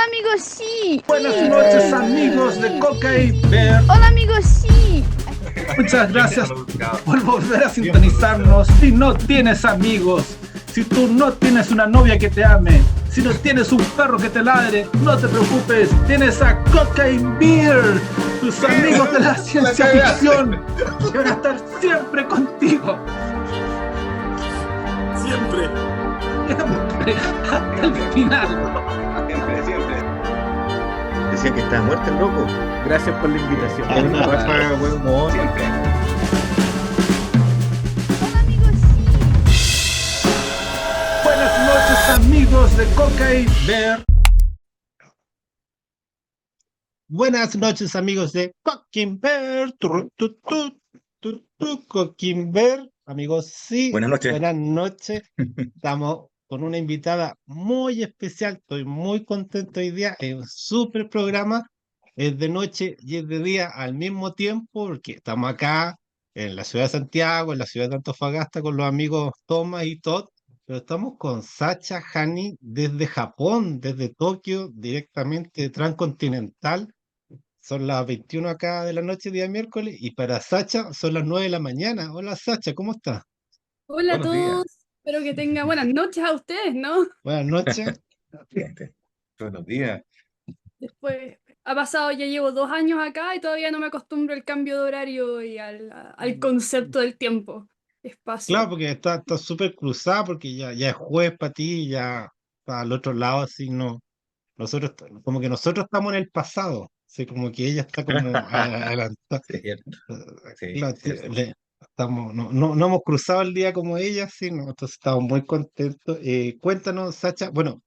Hola amigos, sí. Buenas Sí. noches amigos de Coca y Bear. Hola amigos, sí. Muchas Bien, gracias bien buscado. por volver a Bien sintonizarnos. Si no tienes amigos, si tú no tienes una novia que te ame, si no tienes un perro que te ladre, no te preocupes, tienes a Coca y Beer, tus amigos de la ciencia ficción, que van a estar siempre contigo, Siempre. siempre, hasta el final. Siempre, siempre. Decían que estaba muerto el loco. Gracias por la invitación. Es un lugar para buen humor. Siempre. Hola amigos, sí. Buenas noches amigos de Coca y Bear. Buenas noches, amigos de Cooking Bear. Cooking Bear. Amigos, sí. Buenas noches. Buenas noches. Estamos con una invitada muy especial. Estoy muy contento hoy día. Es un súper programa. Es de noche y es de día al mismo tiempo, porque estamos acá en la ciudad de Santiago, en la ciudad de Antofagasta, con los amigos Thomas y Todd. Pero estamos con Sacha Hani desde Japón, desde Tokio, directamente transcontinental. Son las 21 acá de la noche, día miércoles, y para Sacha son las 9 de la mañana. Hola Sacha, ¿cómo estás? Hola a Buenos días. todos, espero que tengan buenas noches a ustedes, ¿no? Buenas noches. Gente. Buenos días. Después ha pasado, ya llevo 2 años acá y todavía no me acostumbro al cambio de horario y al concepto del tiempo, Claro, espacio. porque está súper cruzada, porque ya es jueves para ti, ya para al otro lado, así no. Nosotros, como que nosotros estamos en el pasado, así como que ella está como adelantada. Sí, cierto. Sí, Claro, cierto. estamos, no hemos cruzado el día como ella, sí, no, entonces estamos muy contentos. Cuéntanos, Sacha, bueno,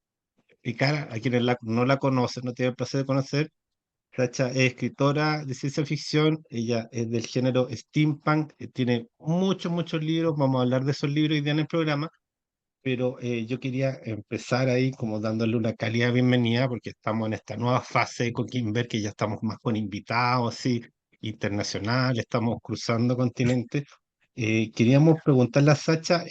y cara a quienes no la conocen, no tienen el placer de conocer. Sacha es escritora de ciencia ficción, ella es del género steampunk, tiene muchos libros, vamos a hablar de esos libros hoy día en el programa, pero yo quería empezar ahí como dándole una cálida bienvenida porque estamos en esta nueva fase con Kimber, que ya estamos más con invitados, así, internacionales, estamos cruzando continentes. Queríamos preguntarle a Sacha,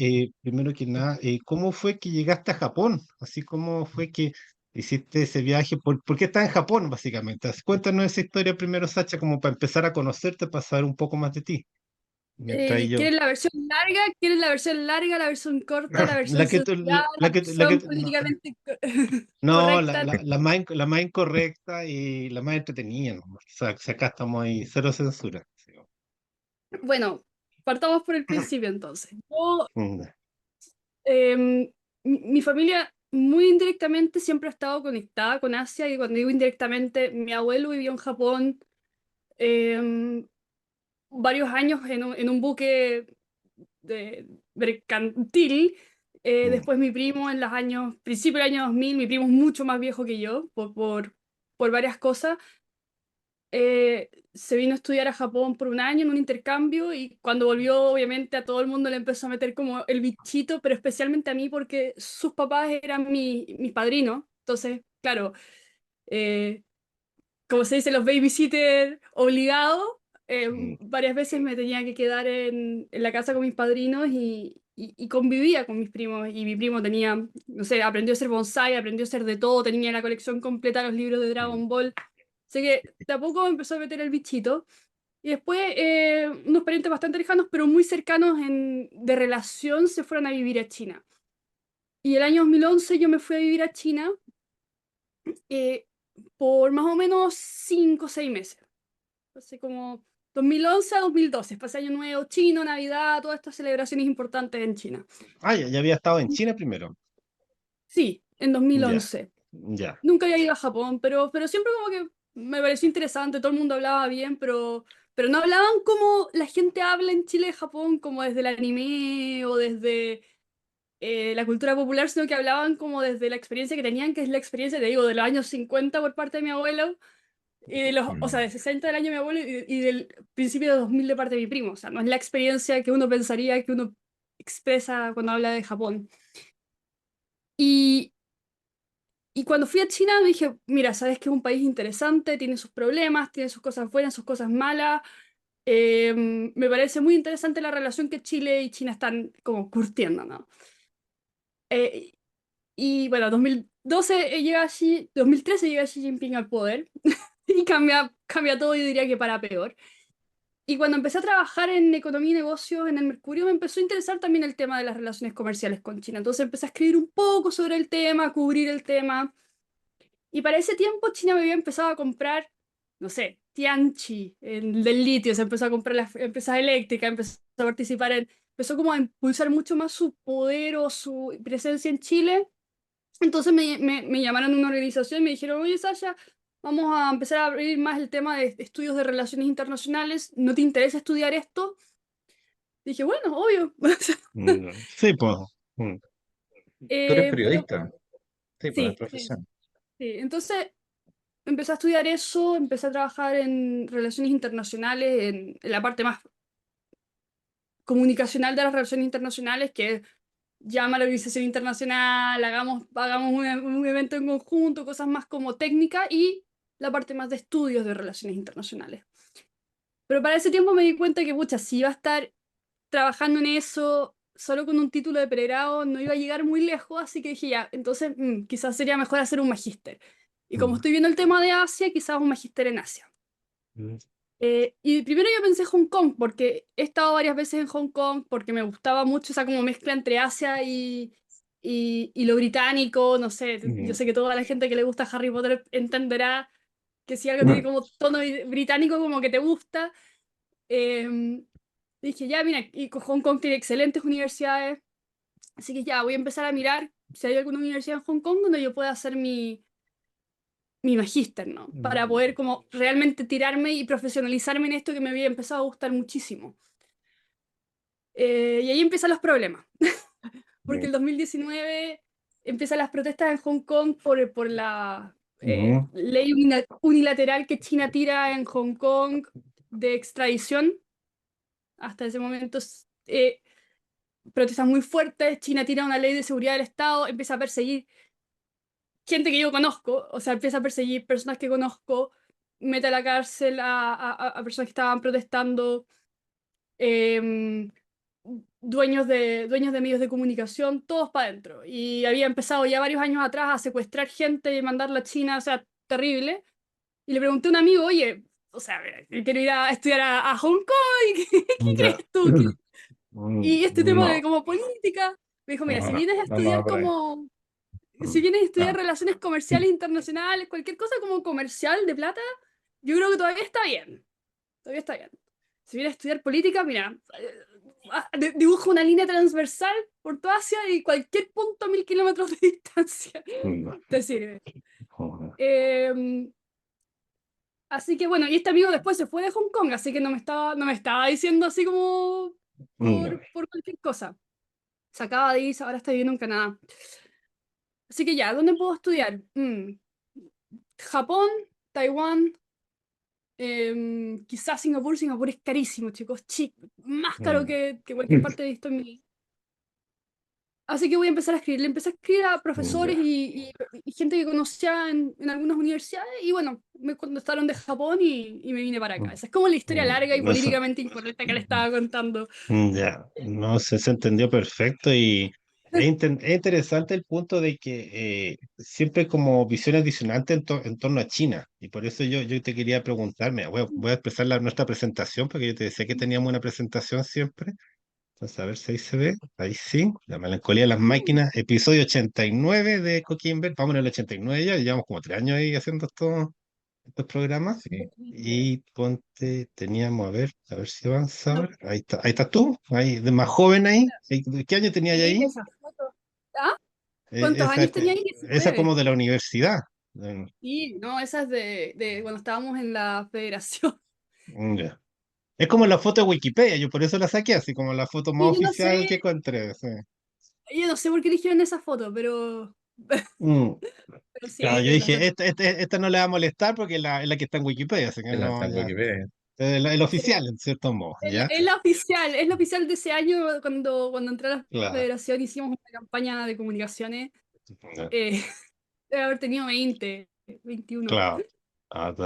primero que nada, ¿cómo fue que llegaste a Japón? Así como fue que hiciste ese viaje, ¿por qué estás en Japón, básicamente? Cuéntanos esa historia primero, Sacha, como para empezar a conocerte, para saber un poco más de ti. Mientras yo... ¿Quieren la versión larga? ¿Quieren la versión larga, la versión corta, la versión La que, censurada, la versión políticamente no, correcta? la más incorrecta y la más entretenida, ¿no? O sea, si acá estamos ahí, cero censura. Sí. Bueno, partamos por el principio entonces. Mm. Mi familia muy indirectamente siempre ha estado conectada con Asia y cuando digo indirectamente, mi abuelo vivió en Japón em, varios años en un buque mercantil. Mm. Después mi primo en los años, principio del año 2000, mi primo es mucho más viejo que yo por varias cosas. Se vino a estudiar a Japón por un año en un intercambio y cuando volvió obviamente a todo el mundo le empezó a meter como el bichito, pero especialmente a mí porque sus papás eran mis padrinos. Entonces, claro, eh, como se dice, los babysitter obligados, Mm. varias veces me tenía que quedar en la casa con mis padrinos y convivía con mis primos. Y mi primo tenía, no sé, aprendió a hacer bonsai, aprendió a hacer de todo, tenía la colección completa de los libros de Mm. Dragon Ball. Así que de a poco me empezó a meter el bichito. Y después unos parientes bastante lejanos, pero muy cercanos de relación, se fueron a vivir a China. Y el año 2011 yo me fui a vivir a China eh, por más o menos 5 o 6 meses. Así como 2011 a 2012. Pasé Año Nuevo chino, Navidad, todas estas celebraciones importantes en China. Ah, ya había estado en China primero. Sí, en Ya, 2011. ya. Nunca había ido a Japón, pero siempre como que me pareció interesante, todo el mundo hablaba bien, pero no hablaban como la gente habla en Chile de Japón, como desde el anime o desde la cultura popular, sino que hablaban como desde la experiencia que tenían, que es la experiencia, te digo, de los años 50 por parte de mi abuelo, y o sea, Mm. de 60 del año de mi abuelo y del principio de 2000 de parte de mi primo. O sea, no es la experiencia que uno pensaría que uno expresa cuando habla de Japón. Y, y cuando fui a China dije, mira, sabes que es un país interesante, tiene sus problemas, tiene sus cosas buenas, sus cosas malas. Me parece muy interesante la relación que Chile y China están como curtiendo, ¿no? Eh, Y bueno, 2012 llega 2013 llega Xi Jinping al poder y cambia todo, yo diría que para peor. Y cuando empecé a trabajar en economía y negocios en el Mercurio, me empezó a interesar también el tema de las relaciones comerciales con China. Entonces empecé a escribir un poco sobre el tema, a cubrir el tema. Y para ese tiempo China me había empezado a comprar, no sé, Tianqi, del litio, se empezó a comprar las empresas eléctricas, empezó a participar empezó como a impulsar mucho más su poder o su presencia en Chile. Entonces me llamaron a una organización y me dijeron, oye, Sasha, vamos a empezar a abrir más el tema de estudios de relaciones internacionales. ¿No te interesa estudiar esto? Dije, bueno, obvio. Sí, pues. Tú eres Pero periodista. Sí, por la sí, profesión. sí. Entonces empecé a estudiar eso, empecé a trabajar en relaciones internacionales, en la parte más comunicacional de las relaciones internacionales, que es llama a la organización internacional, hagamos un evento en conjunto, cosas más como técnicas y la parte más de estudios de relaciones internacionales. Pero para ese tiempo me di cuenta que, pucha, si iba a estar trabajando en eso solo con un título de pregrado, no iba a llegar muy lejos, así que dije, ya, entonces quizás sería mejor hacer un magíster. Y como estoy viendo el tema de Asia, quizás un magíster en Asia. Y primero yo pensé Hong Kong, porque he estado varias veces en Hong Kong, porque me gustaba mucho esa como mezcla entre Asia y lo británico, no sé, yo sé que toda la gente que le gusta Harry Potter entenderá que si algo tiene como tono británico como que te gusta. Dije, ya, mira, y Hong Kong tiene excelentes universidades, así que ya, voy a empezar a mirar si hay alguna universidad en Hong Kong donde yo pueda hacer mi magíster, ¿no? Para poder como realmente tirarme y profesionalizarme en esto que me había empezado a gustar muchísimo. Y ahí empiezan los problemas, porque el 2019 empiezan las protestas en Hong Kong por la ley unilateral que China tira en Hong Kong de extradición. Hasta ese momento, protestas muy fuertes, China tira una ley de seguridad del Estado, empieza a perseguir gente que yo conozco, o sea, empieza a perseguir personas que conozco, mete a la cárcel a personas que estaban protestando, em, dueños de medios de comunicación, todos para adentro. Y había empezado ya varios años atrás a secuestrar gente y mandarla a China, o sea, terrible. Y le pregunté a un amigo, oye, o sea, quiero ir a estudiar a Hong Kong, ¿qué Ya. crees tú? Y este tema de No, como política, me dijo, mira, No, si no, vienes a no, no, estudiar por ahí. como si vienes a estudiar No. relaciones comerciales internacionales, cualquier cosa como comercial de plata, yo creo que todavía está bien. Todavía está bien. Si vienes a estudiar política, mira, dibuja una línea transversal por toda Asia y cualquier punto a 1000 kilómetros de distancia te sirve. Así que bueno, y este amigo después se fue de Hong Kong, así que no me estaba diciendo así como por cualquier cosa. Se acaba de ir, ahora está viviendo en Canadá. Así que ya, ¿dónde puedo estudiar? Japón, Taiwán, quizás Singapur. Singapur es carísimo, chicos. Más caro que cualquier parte de esto en mi. Así que voy a empezar a escribir. Le empecé a escribir a profesores y gente que conocía en algunas universidades. Y bueno, me contestaron de Japón y me vine para acá. Esa es como la historia larga y Eso, políticamente incorrecta que le estaba contando. ya, no sé, se entendió perfecto y es interesante el punto de que siempre como visiones disonantes en torno a China y por eso yo te quería preguntarme, voy a expresar nuestra presentación porque yo te decía que teníamos una presentación siempre, entonces a ver si ahí se ve, ahí sí, La melancolía de las máquinas, episodio 89 de Coquimber, vamos en el 89 ya, llevamos como 3 años ahí haciendo estos programas. Sí. Y ponte, teníamos, a ver si avanza ahora. Ahí estás tú, ahí, de más joven ahí. ¿Qué año tenías Sí, ahí? esa foto. ¿Ah? ¿Cuántos Esa, años tenía ahí? esa es 19. como de la universidad. Sí, no, esa es de cuando estábamos en la federación. Ya. Es como la foto de Wikipedia, yo por eso la saqué, así como la foto más Y oficial que encontré. Sí. yo no sé por qué eligieron esa foto, Mm. pero Claro, sí, yo no sé. dije, esta no le va a molestar porque es la que está en Wikipedia, así que En la no, está en ya. Wikipedia. El Sí, oficial, en cierto modo, ¿ya? es la oficial de ese año cuando entré a la Claro. federación hicimos una campaña de comunicaciones. Ya. Eh, debe haber tenido 21. Claro.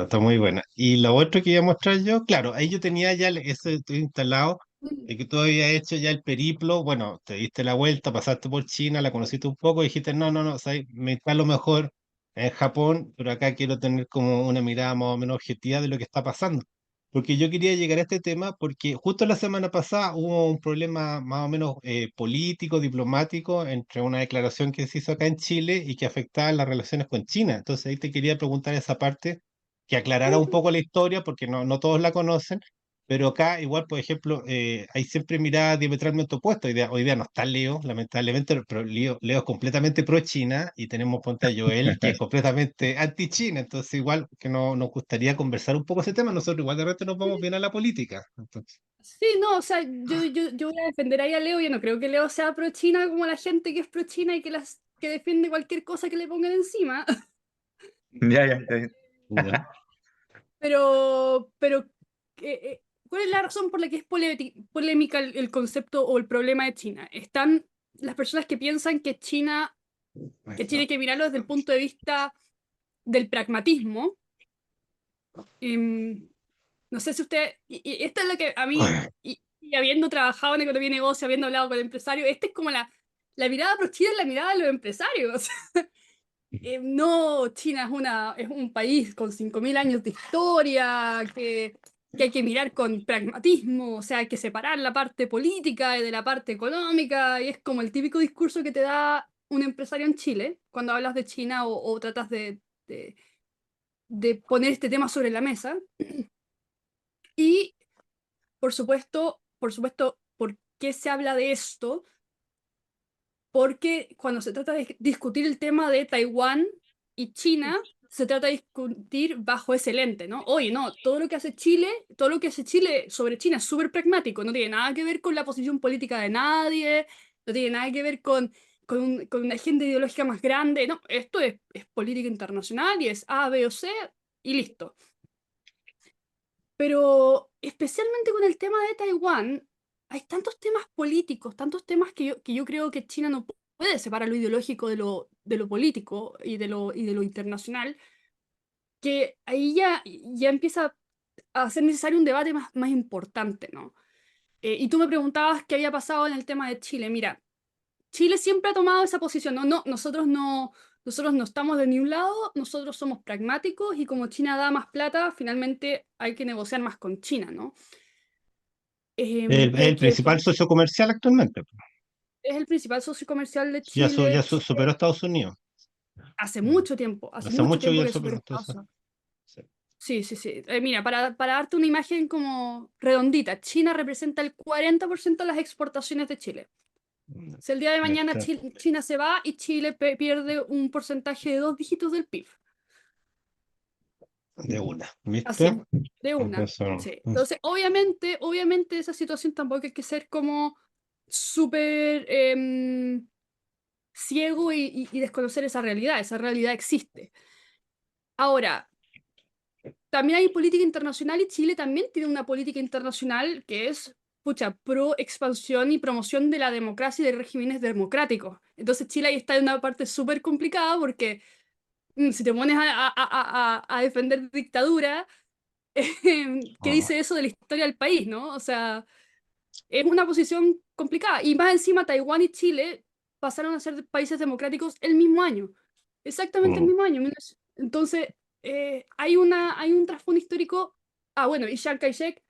Está muy buena. Y lo otro que iba a mostrar yo, claro, ahí yo tenía ya eso instalado y que tú habías hecho ya el periplo, bueno, te diste la vuelta, pasaste por China, la conociste un poco y dijiste, no, no, no, ¿sabes? Me instalo mejor en Japón, pero acá quiero tener como una mirada más o menos objetiva de lo que está pasando. Porque yo quería llegar a este tema porque justo la semana pasada hubo un problema más o menos político, diplomático, entre una declaración que se hizo acá en Chile y que afectaba las relaciones con China. Entonces ahí te quería preguntar esa parte, que aclarara un poco la historia, porque no todos la conocen, pero acá igual, por ejemplo, hay siempre miradas diametralmente opuestas. Hoy día no está Leo, lamentablemente, pero Leo es completamente pro-China y tenemos ponte a Joel, que es completamente anti-China. Entonces igual que no, nos gustaría conversar un poco ese tema. Nosotros igual de repente nos vamos bien a la política. Entonces, Sí, no, o sea, yo voy a defender ahí a Leo. Yo no creo que Leo sea pro China como la gente que es pro China y que defiende cualquier cosa que le pongan encima. Ya, ya, está bien. ya. Pero ¿cuál es la razón por la que es polémica el concepto o el problema de China? Están las personas que piensan que China, que Eso. tiene que mirarlo desde el punto de vista del pragmatismo. Em, no sé si usted, y esto es lo que a mí, y habiendo trabajado en economía y negocio, habiendo hablado con empresarios, esta es como la mirada pro China, es la mirada de los empresarios. No, China es un país con 5.000 años de historia, que hay que mirar con pragmatismo, o sea, hay que separar la parte política de la parte económica, y es como el típico discurso que te da un empresario en Chile cuando hablas de China o tratas de, de poner este tema sobre la mesa. Y, ¿por qué se habla de esto? Porque cuando se trata de discutir el tema de Taiwán y China, se trata de discutir bajo ese lente, ¿no? Oye, no, todo lo que hace Chile sobre China es súper pragmático, no tiene nada que ver con la posición política de nadie, no tiene nada que ver con una agenda ideológica más grande, no, esto es política internacional y es A, B o C y listo. Pero especialmente con el tema de Taiwán, hay tantos temas políticos, tantos temas que yo creo que China no puede separar lo ideológico de lo político y de lo internacional, que ahí ya empieza a ser necesario un debate más importante, ¿no? Y tú me preguntabas qué había pasado en el tema de Chile. Mira, Chile siempre ha tomado esa posición, no, no, nosotros no estamos de ni un lado, nosotros somos pragmáticos y como China da más plata, finalmente hay que negociar más con China, ¿no? El Porque principal socio comercial actualmente. es el principal socio comercial de Ya Chile. superó a Estados Unidos. Mm. Hace Hace mucho mucho tiempo ya que superó. superó a Entonces, Estados Unidos. sí. Sí, sí, sí. Mira, para darte una imagen como redondita, China representa el 40% de las exportaciones de Chile. Si el día de mañana Está China se va y Chile pierde un porcentaje de 2 dígitos del PIB. de una, Así, ¿viste? de una. Entonces, Sí. Entonces, obviamente esa situación tampoco hay que ser como súper ciego y desconocer esa realidad. Esa realidad existe. Ahora, también hay política internacional y Chile también tiene una política internacional que es, pucha, pro expansión y promoción de la democracia y de regímenes democráticos. Entonces Chile ahí está en una parte súper complicada porque si te pones a defender dictadura, ¿qué oh, dice eso de la historia del país, no? O sea, es una posición complicada. Y más encima, Taiwán y Chile pasaron a ser países democráticos el mismo año. Exactamente el mm, mismo año. Entonces, hay un trasfondo histórico. Ah, bueno, y Chiang Kai-shek,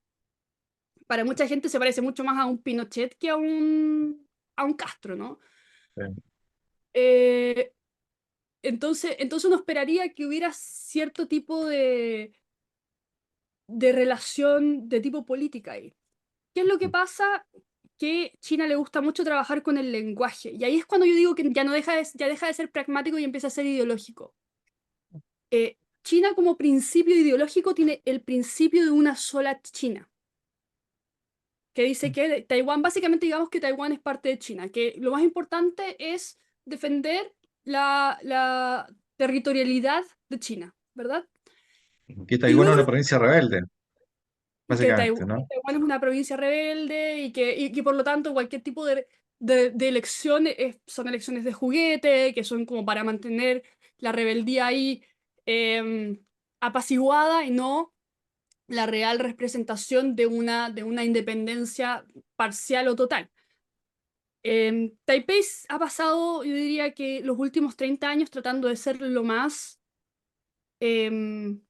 para mucha gente se parece mucho más a un Pinochet que a un Castro, ¿no? Sí. Eh, entonces uno esperaría que hubiera cierto tipo de relación de tipo política ahí. ¿Qué es lo que pasa? Que China le gusta mucho trabajar con el lenguaje. Y ahí es cuando yo digo que ya deja de ser pragmático y empieza a ser ideológico. China como principio ideológico tiene el principio de una sola China, que dice que Taiwán, básicamente digamos que Taiwán es parte de China, que lo más importante es defender la territorialidad de China, ¿verdad? Que Y Taiwán es luego una provincia rebelde, básicamente, Que ¿no? Taiwán es una provincia rebelde y que por lo tanto cualquier tipo de elección son elecciones de juguete, que son como para mantener la rebeldía ahí apaciguada y no la real representación de una independencia parcial o total. Taipei ha pasado, yo diría que los últimos 30 años tratando de ser em,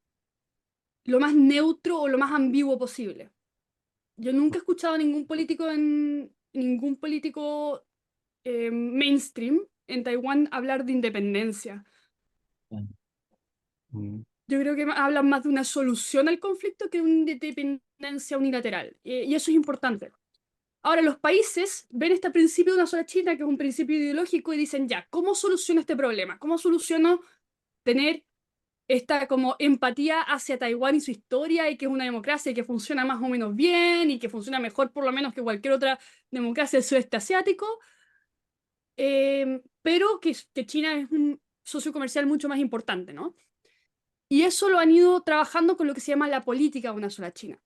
lo más neutro o lo más ambiguo posible. Yo nunca he escuchado a ningún político mainstream en Taiwán hablar de independencia. Mm. Yo creo que hablan más de una solución al conflicto que de una independencia unilateral. Y eso es importante. Ahora, los países ven este principio de una sola China, que es un principio ideológico, y dicen, ya, ¿cómo soluciono este problema? ¿Cómo soluciono tener esta como empatía hacia Taiwán y su historia, y que es una democracia y que funciona más o menos bien, y que funciona mejor por lo menos que cualquier otra democracia del sudeste asiático, pero que China es un socio comercial mucho más importante, ¿no? Y eso lo han ido trabajando con lo que se llama la política de una sola China,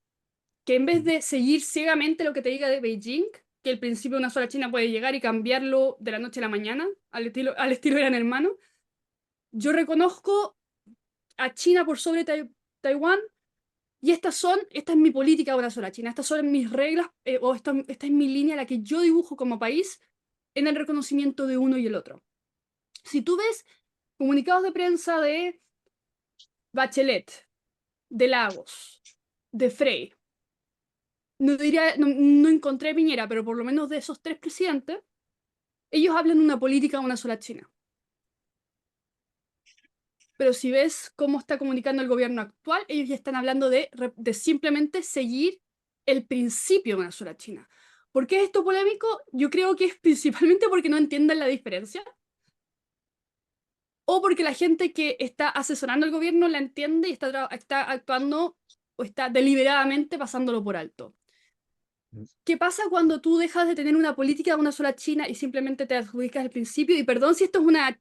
que en vez de seguir ciegamente lo que te diga de Beijing, que el principio de una sola China puede llegar y cambiarlo de la noche a la mañana, al estilo Gran Hermano, yo reconozco a China por sobre Taiwán, y esta es mi política de una sola China, estas son mis reglas, o esta es mi línea, la que yo dibujo como país en el reconocimiento de uno y el otro. Si tú ves comunicados de prensa de Bachelet, de Lagos, de Frey, no encontré a Piñera, pero por lo menos de esos tres presidentes, ellos hablan de una política de una sola China. Pero si ves cómo está comunicando el gobierno actual, ellos ya están hablando de simplemente seguir el principio de una sola China. ¿Por qué es esto polémico? Yo creo que es principalmente porque no entienden la diferencia, o porque la gente que está asesorando al gobierno la entiende y está actuando o está deliberadamente pasándolo por alto. ¿Qué pasa cuando tú dejas de tener una política de una sola China y simplemente te adjudicas el principio? Y perdón si esto es una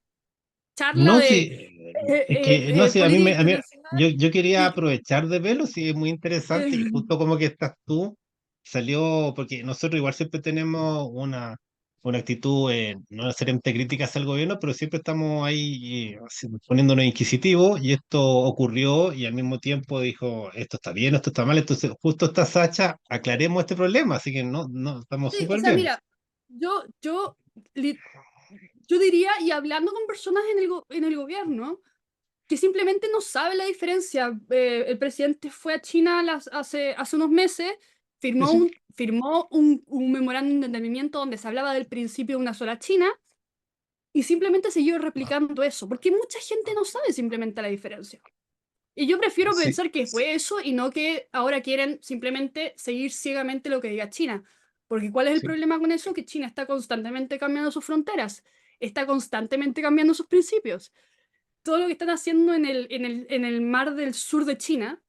charla No, de sí, es que, no, sí, política internacional. yo quería Sí, aprovechar de verlo, sí, es muy interesante, y justo como que estás tú, salió, porque nosotros igual siempre tenemos una actitud, no necesariamente críticas al gobierno, pero siempre estamos ahí así, poniéndonos inquisitivos, y esto ocurrió, y al mismo tiempo dijo, esto está bien, esto está mal, entonces justo está Sacha, aclaremos este problema, así que no, estamos sí, o súper sea, bien. mira, yo, yo, li- yo diría, y hablando con personas en el gobierno, que simplemente no sabe la diferencia. El presidente fue a China hace unos meses, Sí, sí, firmó un memorándum de entendimiento donde se hablaba del principio de una sola China, y simplemente siguió replicando eso, porque mucha gente no sabe simplemente la diferencia. Y yo prefiero sí, pensar que fue eso y no que ahora quieren simplemente seguir ciegamente lo que diga China. Porque ¿cuál es el sí, problema con eso? Que China está constantemente cambiando sus fronteras, está constantemente cambiando sus principios. Todo lo que están haciendo en el mar del sur de China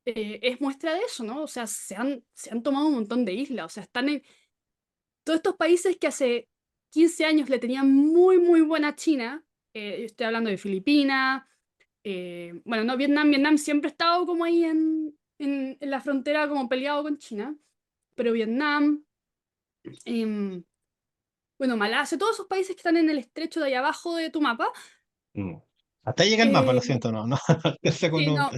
es muestra de eso, ¿no? O sea, se han tomado un montón de islas, o sea, están en todos estos países que hace 15 años le tenían muy, muy buena a China. Estoy hablando de Filipinas, bueno, no, Vietnam siempre ha estado como ahí en la frontera como peleado con China, pero Vietnam, em, bueno, Malasia, todos esos países que están en el estrecho de ahí abajo de tu mapa, mm. Hasta ahí llega el mapa, lo eh, siento, no alcanza con sí, un... no,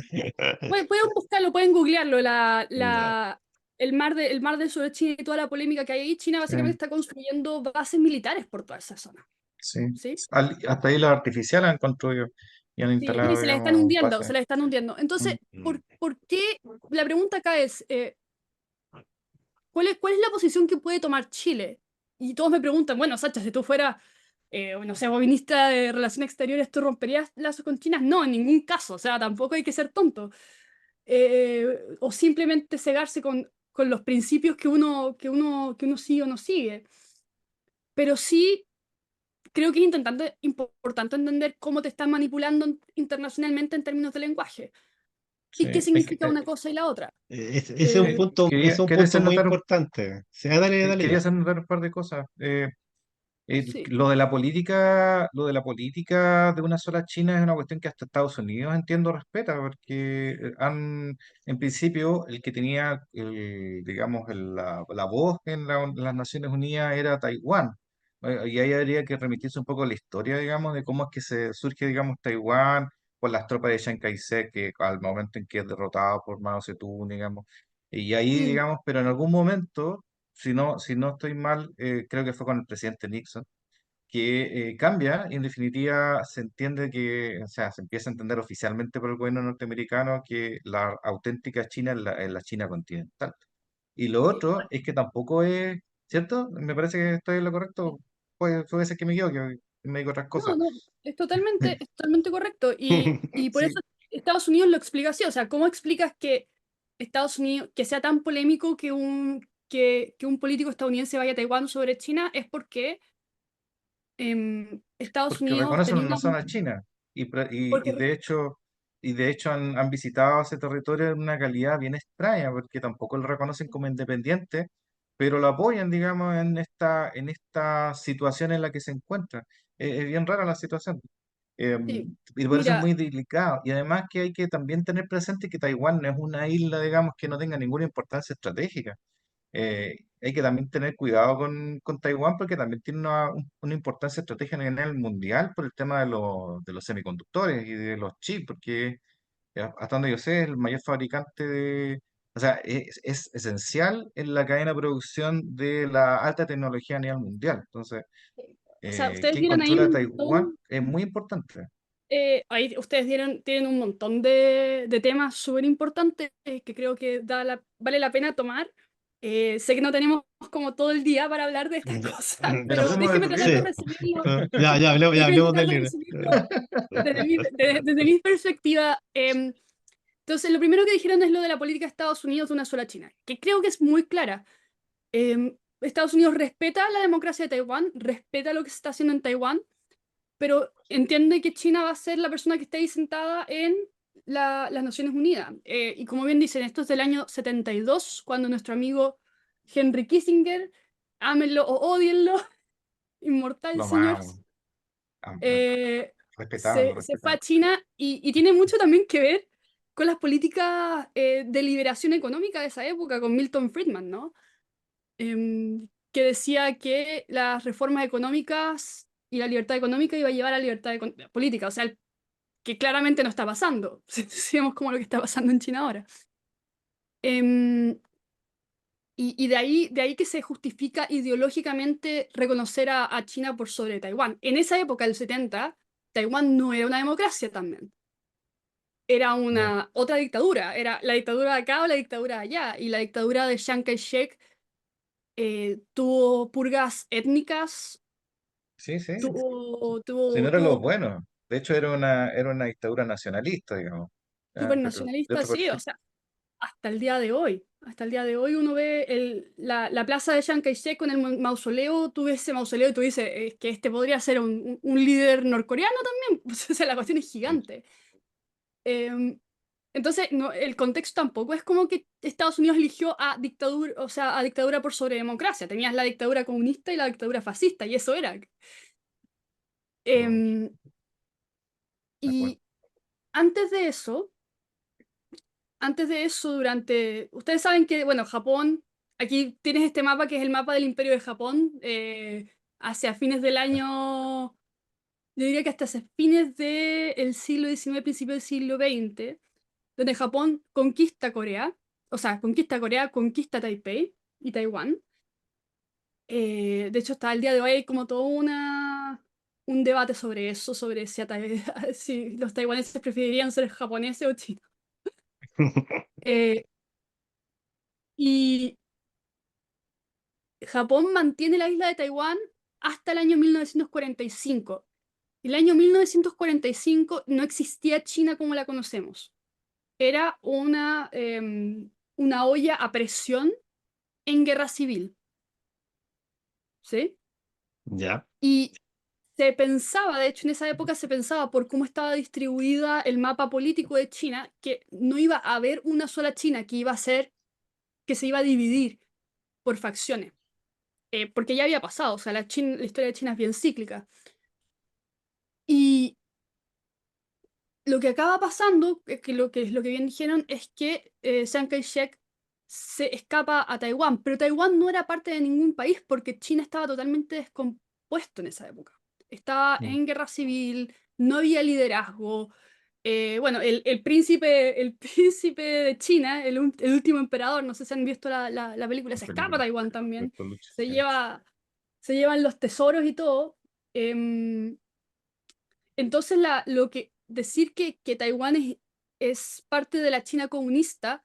pueden buscarlo, pueden googlearlo, Ya, el mar del sur de China y toda la polémica que hay ahí. China Sí, básicamente está construyendo bases militares por toda esa zona, sí. ¿sí? Hasta ahí los artificiales han construido y han Sí, no, y instalado, se las están digamos, hundiendo, bases. se las están hundiendo. Mm. Entonces, mm. ¿por qué? La pregunta acá es, cuál es la posición que puede tomar Chile? Y todos me preguntan, bueno, Sacha, si tú fueras, no sé, ministra de Relaciones Exteriores, ¿tú romperías lazos con China? No, en ningún caso, o sea, tampoco hay que ser tonto. O simplemente cegarse con los principios que uno sigue o no sigue. Pero sí creo que es importante entender cómo te están manipulando internacionalmente en términos de lenguaje Sí, y qué hay que, significa una cosa y la otra. sí, Eh, Ese es un quería punto muy notar, importante. Sí, dale, dale quería ya. hacer notar un par de cosas. sí, Lo de la política de una sola China es una cuestión que hasta Estados Unidos entiendo respeta, porque en principio, el que tenía, digamos, la voz en las Naciones Unidas era Taiwán. Y ahí habría que remitirse un poco a la historia, digamos, de cómo es que se surge, digamos, Taiwán, por las tropas de Chiang Kai-shek, que al momento en que es derrotado por Mao Zedong, digamos. Y ahí, Mm, digamos, pero en algún momento, si no estoy mal, creo que fue con el presidente Nixon, que cambia y en definitiva se entiende que, o sea, se empieza a entender oficialmente por el gobierno norteamericano que la auténtica China es la China continental. Y lo sí. otro es que tampoco es, ¿cierto? Me parece que estoy en lo correcto. Puede ser que me equivoque, que me digo otras No, cosas. no, es totalmente correcto. Y por Sí, eso Estados Unidos lo explica así. O sea, ¿cómo explicas que Estados Unidos, que sea tan polémico que un político estadounidense vaya a Taiwán sobre China? Es porque Estados porque Unidos reconocen tenía una una... zona china y Porque, de hecho han visitado ese territorio en una calidad bien extraña, porque tampoco lo reconocen como independiente, pero lo apoyan, digamos, en esta situación en la que se encuentra. Es bien rara la situación. sí, Y por eso es mira, muy delicado. Y además que hay que también tener presente que Taiwán no es una isla, digamos, que no tenga ninguna importancia estratégica. Hay que también tener cuidado con Taiwán porque también tiene una importancia estratégica a nivel mundial por el tema de los semiconductores y de los chips, porque hasta donde yo sé es el mayor fabricante o sea, es esencial en la cadena de producción de la alta tecnología a nivel mundial. Entonces, o sea, ustedes quien dieron ahí controla un Taiwán montón, es muy importante. ahí ustedes tienen un montón de temas súper importantes que creo que vale la pena tomar. Sé que no tenemos como todo el día para hablar de estas Ya, cosas, Pero pero hacemos el sí. Ya déjenme hablemos tratar del de libro. resumirlo desde mi perspectiva. Entonces, lo primero que dijeron es lo de la política de Estados Unidos de una sola China, que creo que es muy clara. Estados Unidos respeta la democracia de Taiwán, respeta lo que se está haciendo en Taiwán, pero entiende que China va a ser la persona que esté ahí sentada en las Naciones Unidas. Y como bien dicen, esto es del año 72, cuando nuestro amigo Henry Kissinger, ámenlo o odienlo, inmortal Lo señor, amamos, eh, respetamos, lo se fue a respetamos. China y tiene mucho también que ver con las políticas de liberación económica de esa época, con Milton Friedman, ¿no? Que decía que las reformas económicas y la libertad económica iba a llevar a la libertad política, o sea, que claramente no está pasando, si vemos como lo que está pasando en China ahora. Em, y de ahí que se justifica ideológicamente reconocer a China por sobre Taiwán. En esa época, el 70, Taiwán no era una democracia también. Era No. una otra dictadura. Era la dictadura de acá o la dictadura de allá. Y la dictadura de Chiang Kai-shek tuvo purgas étnicas, Sí, sí. tuvo, Si no tuvo, era lo tuvo bueno. De hecho, era una dictadura nacionalista, digamos. súper Pero de nacionalista, otro sí, o perfil. sea, hasta el día de hoy. Hasta el día de hoy uno ve la plaza de Chiang Kai-shek con el mausoleo, tú ves ese mausoleo y tú dices que este podría ser un líder norcoreano también. O sea, la cuestión es gigante. Em, entonces, no, el contexto tampoco es como que Estados Unidos eligió a dictadura, o sea, a dictadura por sobre democracia. Tenías la dictadura comunista y la dictadura fascista, y eso era. No, Em, de acuerdo. y antes de eso, ustedes saben que, bueno, Japón, aquí tienes este mapa que es el mapa del Imperio de Japón, hacia fines del año, yo diría que hasta hacia fines del siglo XIX, principio del siglo XX, donde Japón conquista Corea, o sea, conquista Corea, conquista Taipei y Taiwán. De hecho, hasta el día de hoy hay como todo un debate sobre eso, sobre si los taiwaneses preferirían ser japoneses o chinos. Eh, y Japón mantiene la isla de Taiwán hasta el año 1945. El año 1945 no existía China como la conocemos. Era una olla a presión en guerra civil, ¿sí? Ya, Y se pensaba, de hecho en esa época se pensaba por cómo estaba distribuida el mapa político de China, que no iba a haber una sola China, que se iba a dividir por facciones. Porque ya había pasado, o sea, la historia de China es bien cíclica. Y lo que acaba pasando, que lo que bien dijeron, es que Chiang Kai-shek se escapa a Taiwán, pero Taiwán no era parte de ningún país porque China estaba totalmente descompuesto en esa época. Estaba Mm. en guerra civil, no había liderazgo, bueno, el príncipe de China, el último emperador, no sé si han visto la película, La se escapa a película, Taiwán también, Bertolucci, se sí. lleva, se llevan los tesoros y todo. em, entonces, decir que Taiwán es parte de la China comunista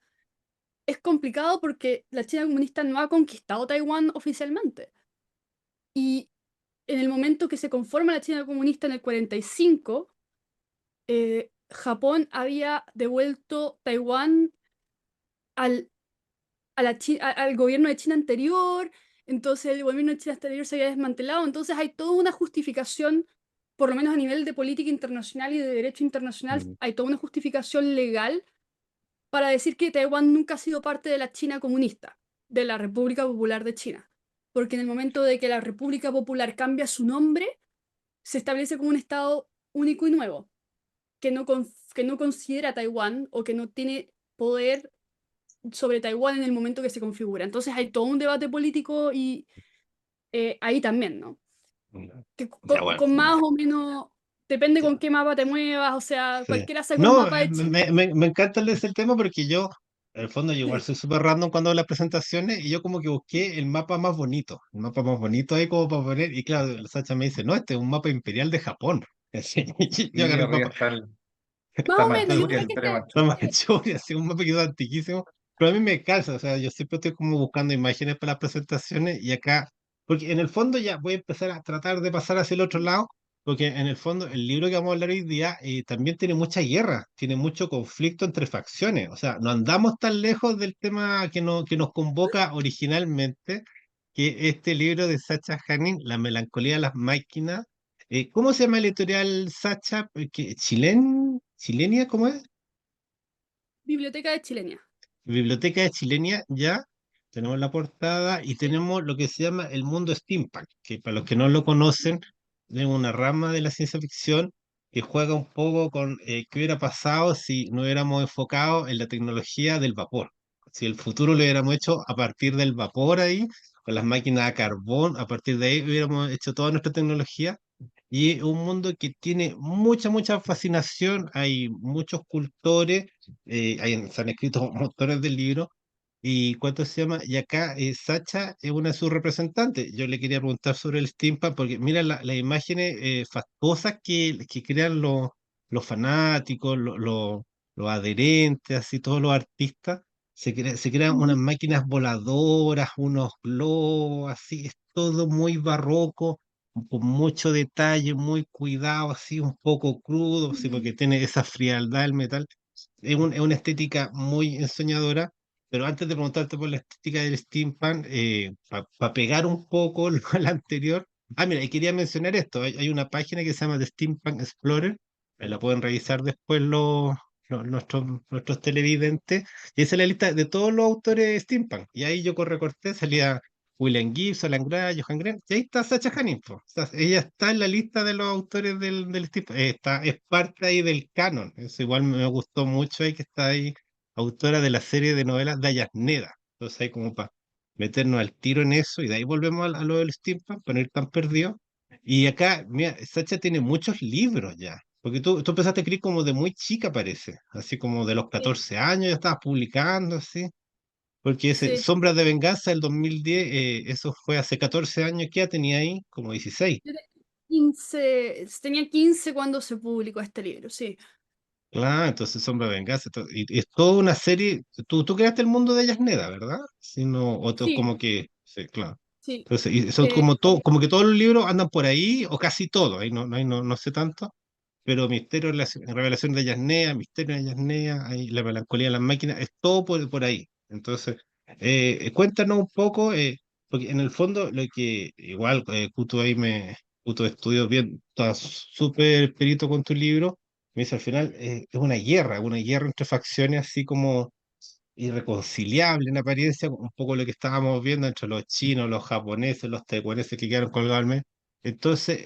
es complicado porque la China comunista no ha conquistado Taiwán oficialmente. Y en el momento que se conforma la China comunista en el 45, Japón había devuelto Taiwán al, al gobierno de China anterior, entonces el gobierno de China anterior se había desmantelado, entonces hay toda una justificación, por lo menos a nivel de política internacional y de derecho internacional, Mm. hay toda una justificación legal para decir que Taiwán nunca ha sido parte de la China comunista, de la República Popular de China. Porque en el momento de que la República Popular cambia su nombre, se establece como un Estado único y nuevo, que no considera a Taiwán o que no tiene poder sobre Taiwán en el momento que se configura. Entonces hay todo un debate político y ahí también, ¿no? Que Ya, bueno. con más o menos, depende con qué mapa te muevas, o sea, Sí. cualquiera saca un No, mapa de China. me encanta el tema porque yo, en el fondo, yo igual Sí. soy súper random cuando hago las presentaciones y yo como que busqué el mapa más bonito ahí como para poner, y claro, el Sacha me dice, no, este es un mapa imperial de Japón. Así, y yo Y agarré el arriba mapa, está, Más está o menos, yo Manchuria, creo el que Imperio está Manchuria. Manchuria, así, un mapa que es antiquísimo, pero a mí me calza, o sea, yo siempre estoy como buscando imágenes para las presentaciones y acá, porque en el fondo ya voy a empezar a tratar de pasar hacia el otro lado, porque en el fondo el libro que vamos a hablar hoy día también tiene mucha guerra, tiene mucho conflicto entre facciones, o sea, no andamos tan lejos del tema que nos convoca originalmente, que este libro de Sacha Hinin, La melancolía de las máquinas. ¿Cómo se llama el editorial Sacha? ¿Chilenia? ¿Cómo es? Biblioteca de Chilenia. Biblioteca de Chilenia, ya tenemos la portada y Sí. tenemos lo que se llama el mundo steampunk, que para los que no lo conocen, es una rama de la ciencia ficción que juega un poco con qué hubiera pasado si no hubiéramos enfocado en la tecnología del vapor. Si el futuro lo hubiéramos hecho a partir del vapor ahí, con las máquinas a carbón, a partir de ahí hubiéramos hecho toda nuestra tecnología. Y es un mundo que tiene mucha fascinación, hay muchos cultores, se han escrito montones de libros, y ¿cuánto se llama? Y acá Sacha es una de sus representantes. Yo le quería preguntar sobre el steampunk, porque mira las imágenes fastuosas que crean los fanáticos, los adherentes, así todos los artistas. Se crean unas Ujú. máquinas voladoras, unos globos, así, es todo muy barroco, con mucho detalle, muy cuidado, así, un poco crudo, sí, Ujú. porque tiene esa frialdad el metal. Es una estética muy ensoñadora, pero antes de preguntarte por la estética del steampunk, para pegar un poco al anterior, mira, y quería mencionar esto, hay una página que se llama The Steampunk Explorer, la pueden revisar después nuestros televidentes, y esa es la lista de todos los autores steampunk, y ahí yo recorté, salía William Gibbs, Alan Gray, Johan Green, y ahí está Sacha Hinin, po. O sea, ella está en la lista de los autores del steampunk, es parte ahí del canon, eso igual me gustó mucho ahí que está ahí autora de la serie de novelas Dayasneda. Entonces, ahí como para meternos al tiro en eso, y de ahí volvemos a lo del steampunk, para no ir tan perdido. Y acá, mira, Sacha tiene muchos libros ya, porque tú empezaste a escribir como de muy chica, parece, así como de los Sí, 14 años ya estabas publicando, así. Porque ese sí. Sombras de Venganza del 2010, eso fue hace 14 años, que ya tenía ahí como 16. Yo 15, tenía 15 cuando se publicó este libro, sí. Claro, entonces Sombra de Venganza, y es toda una serie. Tú creaste el mundo de Yasneda, ¿verdad? Sino, Sí, como que, sí, claro. sí. Entonces, y son Eh, como que todos los libros andan por ahí, o casi todos, ahí no sé tanto, pero Misterio, Revelación de Yasnea, Misterio de Yasnea, ahí la melancolía de las máquinas, es todo por ahí. Entonces, cuéntanos un poco, porque en el fondo, lo que igual, Cuto estudió bien, está súper perito con tu libro, me dice al final, es una guerra entre facciones, así como irreconciliable en apariencia, un poco lo que estábamos viendo entre los chinos, los japoneses, los taiwaneses que quedaron colgados al medio. Entonces,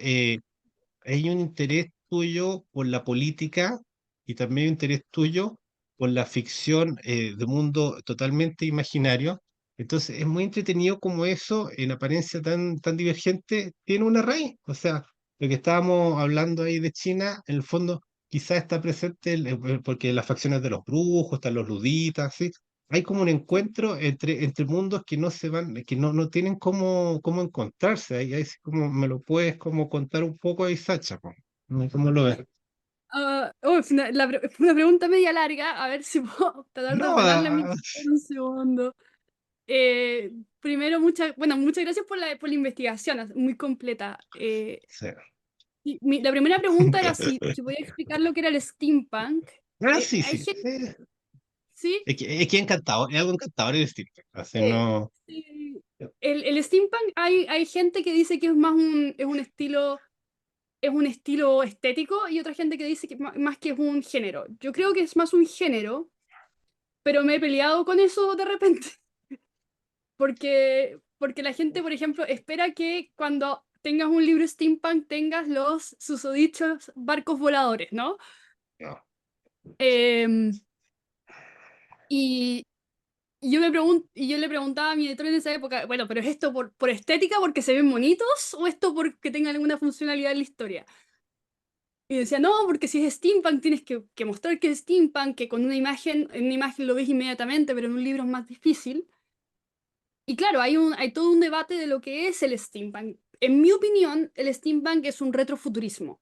hay un interés tuyo por la política y también un interés tuyo por la ficción de mundo totalmente imaginario. Entonces, es muy entretenido como eso, en apariencia tan divergente, tiene una raíz. O sea, lo que estábamos hablando ahí de China, en el fondo, quizás está presente, porque las facciones de los brujos, están los luditas, ¿sí? Hay como un encuentro entre mundos que no se van, que no tienen cómo encontrarse. Ahí sí como me lo puedes como contar un poco ahí, Sacha, po. ¿Cómo lo ves? Fue una pregunta media larga, a ver si puedo tratar de No, ordenarla en un segundo. Primero, muchas gracias por la investigación, es muy completa. sí. Y la primera pregunta era si podía explicar lo que era el steampunk. Sí, Hay sí, gente, sí. ¿sí? Es que encantador, es algo encantador el estilo. Así Eh, no. sí. El steampunk, hay gente que dice que es un estilo estético y otra gente que dice que más que es un género. Yo creo que es más un género, pero me he peleado con eso de repente, porque la gente, por ejemplo, espera que cuando tengas un libro steampunk tengas los susodichos barcos voladores, ¿no? No. Em, y, y yo le preguntaba a mi editor en esa época, bueno, pero ¿es esto por estética, porque se ven bonitos, o esto porque tengan alguna funcionalidad en la historia? Y decía, no, porque si es steampunk tienes que mostrar que es steampunk, que con en una imagen lo ves inmediatamente, pero en un libro es más difícil. Y claro, hay todo un debate de lo que es el steampunk. En mi opinión, el steampunk es un retrofuturismo.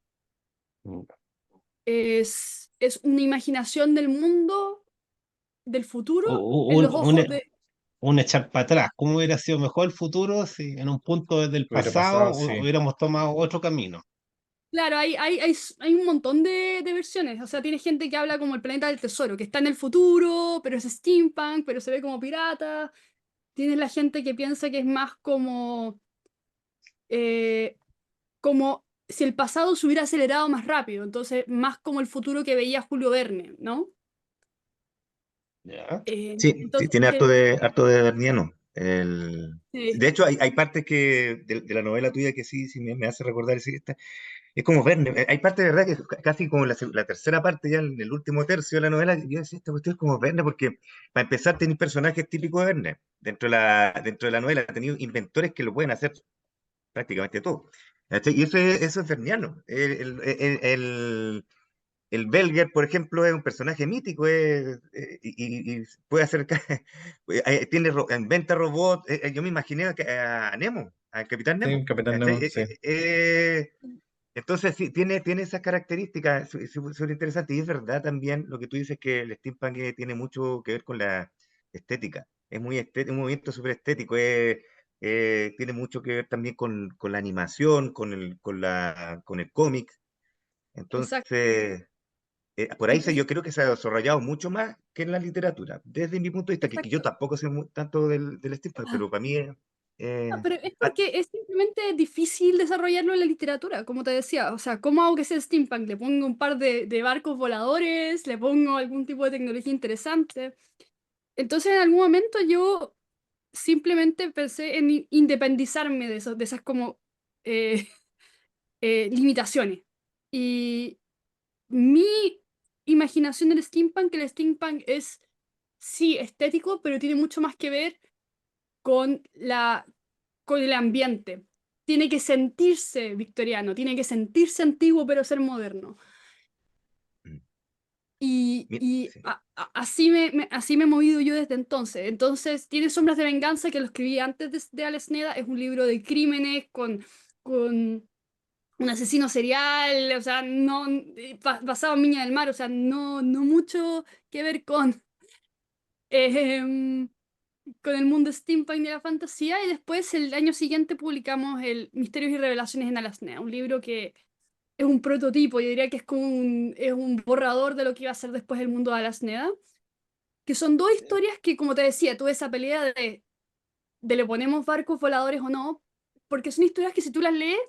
Es una imaginación del mundo, del futuro, en Un, los un, ojos de... un echar para atrás. ¿Cómo hubiera sido mejor el futuro si en un punto del Hubiera pasado pasado, sí. hubiéramos tomado otro camino? Claro, hay un montón de versiones. O sea, tiene gente que habla como el planeta del tesoro, que está en el futuro, pero es steampunk, pero se ve como pirata. Tienes la gente que piensa que es más eh, como si el pasado se hubiera acelerado más rápido, entonces más como el futuro que veía Julio Verne, ¿no? ¿Ya? Sí, Entonces, tiene harto de Verniano. sí, De hecho, hay partes de la novela tuya que sí, me hace recordar esta. Es como Verne. Hay partes de verdad que casi como la tercera parte, ya en el último tercio de la novela, yo decía, esta cuestión es como Verne, porque para empezar tenéis personajes típicos de Verne. Dentro de la novela tenéis inventores que lo pueden hacer prácticamente todo. ¿Cachai? Y eso es verniano. El Belger, por ejemplo, es un personaje mítico y puede hacer, inventa robots. Yo me imaginé a Nemo, al Capitán Sí, Nemo. Capitán ¿Cachai? Nemo, sí. Entonces, sí, tiene esas características súper interesantes. Y es verdad también lo que tú dices, que el steampunk tiene mucho que ver con la estética. Es muy un movimiento súper estético. Tiene mucho que ver también con la animación, con el cómic. exacto. Entonces, por ahí Entonces, yo creo que se ha desarrollado mucho más que en la literatura. Desde mi punto de vista, que yo exacto. tampoco sé tanto del steampunk, pero para mí es... Ah, eh, pero es ah, porque es simplemente difícil desarrollarlo en la literatura, como te decía. O sea, ¿cómo hago que sea steampunk? Le pongo un par de barcos voladores, le pongo algún tipo de tecnología interesante. Entonces, en algún momento yo simplemente pensé en independizarme de esas como eh, limitaciones. Y mi imaginación del steampunk, que el steampunk es, sí, estético, pero tiene mucho más que ver con con el ambiente. Tiene que sentirse victoriano, tiene que sentirse antiguo, pero ser moderno. mm, sí. Así me he movido yo desde entonces. Entonces, tiene Sombras de Venganza, que lo escribí antes de Alex Neda. Es un libro de crímenes con un asesino serial, o sea, no, basado en Viña del Mar, o sea, no mucho que ver em, con el mundo steampunk de la fantasía. Y después, el año siguiente, publicamos el Misterios y Revelaciones en Alasnea, un libro que es un prototipo, yo diría que es como es un borrador de lo que iba a ser después el mundo de Alasneda, que son dos historias que, como te decía, tuve esa pelea de le ponemos barcos voladores o no, porque son historias que si tú las lees,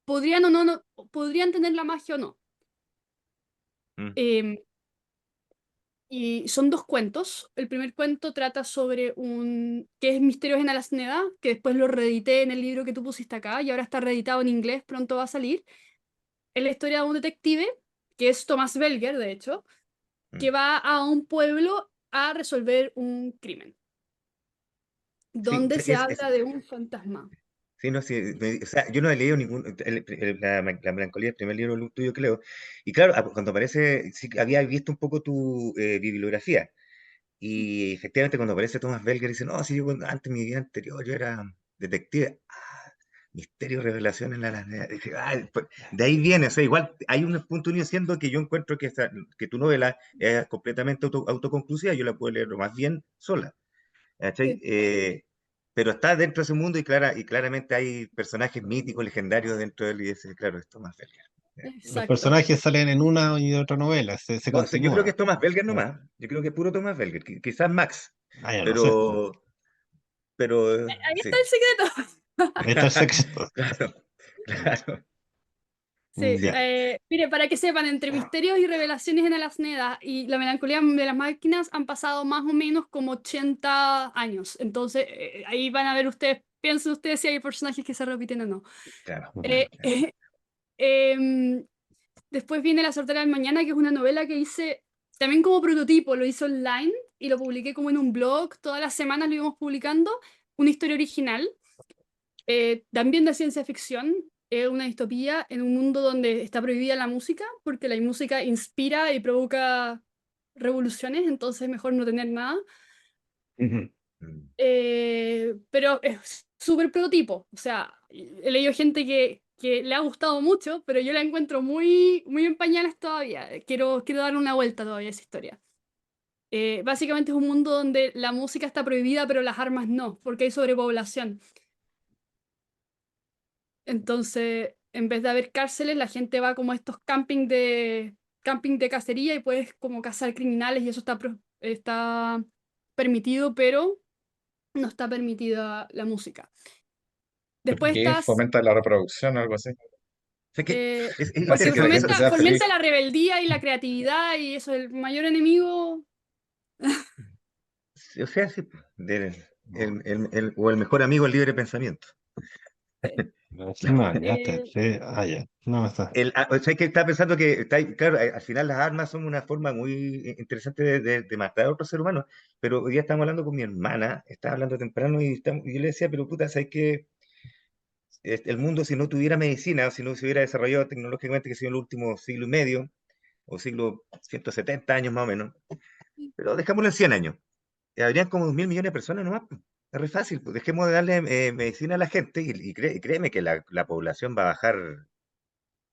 podrían o no, podrían tener la magia o no. Mm. Em, y son dos cuentos. El primer cuento trata sobre que es Misterios en Alasneda, que después lo reedité en el libro que tú pusiste acá y ahora está reeditado en inglés, pronto va a salir. Es la historia de un detective, que es Thomas Belger, de hecho, Mm. que va a un pueblo a resolver un crimen, Sí, donde se habla de un fantasma. Sí, no, sí, o sea, yo no he leído la melancolía, el primer libro tuyo que leo, y claro, cuando aparece, sí que había visto un poco tu bibliografía, y efectivamente cuando aparece Thomas Belger dice, no, sí, antes, mi vida anterior, yo era detective. Ah, misterio, revelaciones, dije, de ahí viene, o sea, igual hay un punto unido siendo que yo encuentro que tu novela es completamente autoconclusiva, yo la puedo leer lo más bien sola. ¿Cachai? Sí, Pero está dentro de ese mundo y claramente hay personajes míticos, legendarios dentro de él, y ese, claro, es Thomas Belger. Los exacto. personajes salen en una y otra novela, se No, o sea, yo creo que continúa. es Thomas Belger Ah, nomás, yo creo que es puro Thomas Belger, quizás Max, yo no sé. pero, pero Ahí sí, está el secreto. Ahí está el secreto. claro, claro, Sí, sí, Ya. mire, para que sepan, entre misterios y revelaciones en Alasneda y la melancolía de las máquinas han pasado más o menos como 80 años. Entonces, ahí van a ver ustedes, piensen ustedes si hay personajes que se repiten o no. claro, Eh, claro, claro. em, Después viene La Sortera del Mañana, que es una novela que hice también como prototipo, lo hice online y lo publiqué como en un blog. Todas las semanas lo íbamos publicando, una historia original, también de ciencia ficción. Es una distopía en un mundo donde está prohibida la música, porque la música inspira y provoca revoluciones, entonces es mejor no tener nada. Ujú. Mm. Pero es súper prototipo. O sea, he leído gente que le ha gustado mucho, pero yo la encuentro muy, muy en pañales todavía. Quiero darle una vuelta todavía a esa historia. Básicamente es un mundo donde la música está prohibida, pero las armas no, porque hay sobrepoblación. Entonces, en vez de haber cárceles, la gente va como a estos camping de cacería y puedes como cazar criminales y eso está permitido, pero no está permitida la música. ¿Por Después qué estás, fomenta la reproducción o algo así? O sea que es porque Hace que la interesante eso. gente sea feliz. fomenta la rebeldía y la creatividad y eso, el mayor enemigo. O sea, sí, o el mejor amigo del libre pensamiento. No, ya te, eh, sí, ya. No, está. O sea, que estaba pensando que, claro, al final las armas son una forma muy interesante de matar a otro ser humano, pero hoy día estamos hablando con mi hermana, estaba hablando temprano y yo le decía, pero puta, ¿sabes qué? El mundo si no tuviera medicina, o si no se hubiera desarrollado tecnológicamente, que sea en el último siglo y medio, o siglo 170 años más o menos, pero dejémoslo en 100 años, habrían como 2.000 millones de personas nomás, pues. Es re fácil, pues dejemos de darle medicina a la gente y créeme que la población va a bajar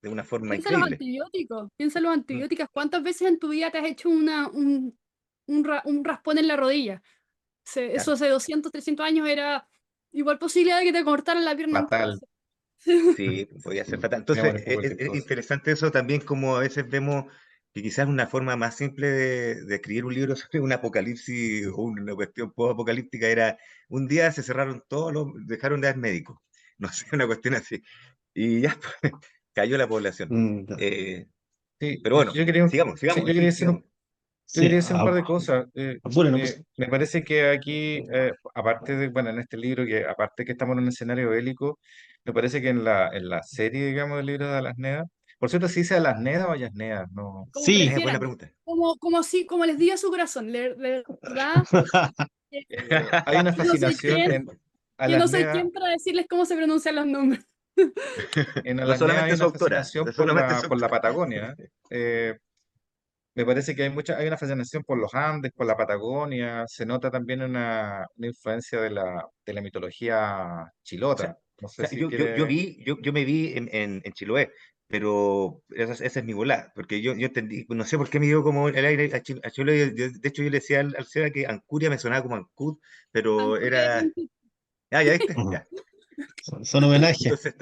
de una forma piensa en los increíble. antibióticos, piensa en los Mm, antibióticos. ¿Cuántas veces en tu vida te has hecho un raspón en la rodilla? Eso claro. hace 200, 300 años era igual posibilidad de que te cortaran la pierna entera. Fatal. Sí, podía ser fatal. Me Entonces, morir por cualquier es cosa. interesante eso también, como a veces vemos que quizás una forma más simple de escribir un libro sobre un apocalipsis o una cuestión post-apocalíptica era un día se cerraron todos dejaron de haber médicos. No sé, una cuestión así. Y ya pues, cayó la población. Ya. Eh, Sí, pero bueno, sigamos, sí, sigamos, sí, sigamos. yo Sí, quería decir un par de cosas. apúrenlo, pues. Me parece que aquí, aparte de, bueno, en este libro, que aparte que estamos en un escenario bélico, me parece que en la serie, digamos, del libro de Alasneda, por cierto, ¿se dice Alasneda o Alasneda? No. Como Sí. Buena prefieran, pregunta. como les diga su corazón. De verdad, eh, Hay una yo no soy fascinación quien, en yo no soy Alasneda. quien para decirles cómo se pronuncian los nombres. En No Alasnada hay solamente su una autora, fascinación no solamente su por la autora. Patagonia. Me parece que hay una fascinación por los Andes, por la Patagonia. Se nota también una influencia de la mitología O sea, chilota. No o sé sea, si quiere. yo me vi en Chiloé, pero esa es mi volada, porque yo entendí, no sé por qué me dio como el aire a Chiloé. De hecho, yo le decía al Seba que Ancuria me sonaba como Ancud, pero Angustia de era. Tintín. Ah, ya viste, Ujú. ya. Son homenajes. Entonces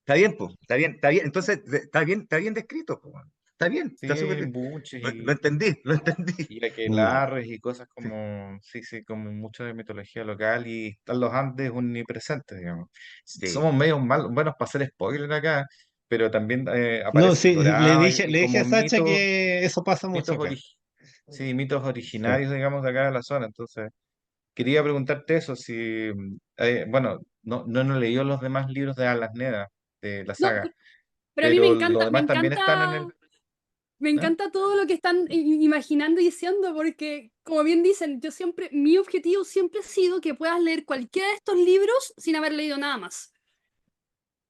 está bien, pues, está bien, está bien. Entonces, está bien descrito, po, man. Está bien, Sí, está súper. buches Lo entendí, lo entendí. y Ya. aquelarres y cosas Sí, como, sí, sí, como mucho de mitología local y están los Andes omnipresentes, digamos. sí. Somos buenos para hacer spoiler acá, pero también No, aparece el sí, Dorado y le dije como a Sacha que eso pasa mucho mitos, acá. sí, mitos Sí. originarios, digamos, de acá de la zona. Entonces, quería preguntarte eso, si, bueno, no he leído los demás libros de Alasneda, de la No, saga, pero a mí pero los demás también están en el. me ¿Ah? encanta todo lo que están imaginando y diciendo, porque, como bien dicen, mi objetivo siempre ha sido que puedas leer cualquiera de estos libros sin haber leído nada más.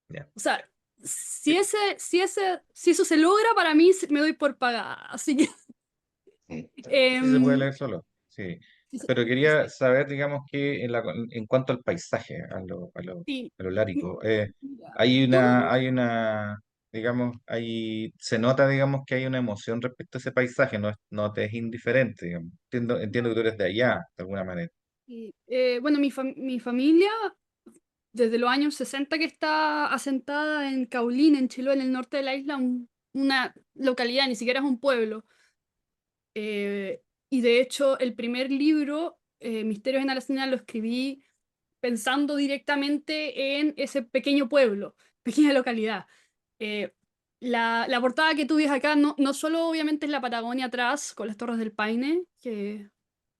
Ya. O sea, si eso se logra, para mí me doy por pagada. Así que Sí, se puede em, leer solo, sí. sí, Pero sí, quería saber, digamos, que en cuanto al paisaje, sí. a lo lárico, Mira, hay una, digamos, se nota, digamos, que hay una emoción respecto a ese paisaje, no te es indiferente, digamos. Entiendo que tú eres de allá, de alguna manera. bueno, mi familia, desde los años 60 que está asentada en Caulín, en Chiloé, en el norte de la isla, una localidad, ni siquiera es un pueblo. Y de hecho, el primer libro, Misterios en Alasina, lo escribí pensando directamente en ese pequeño pueblo, pequeña localidad. Eh, la portada que tú ves acá no solo obviamente es la Patagonia atrás, con las Torres del Paine,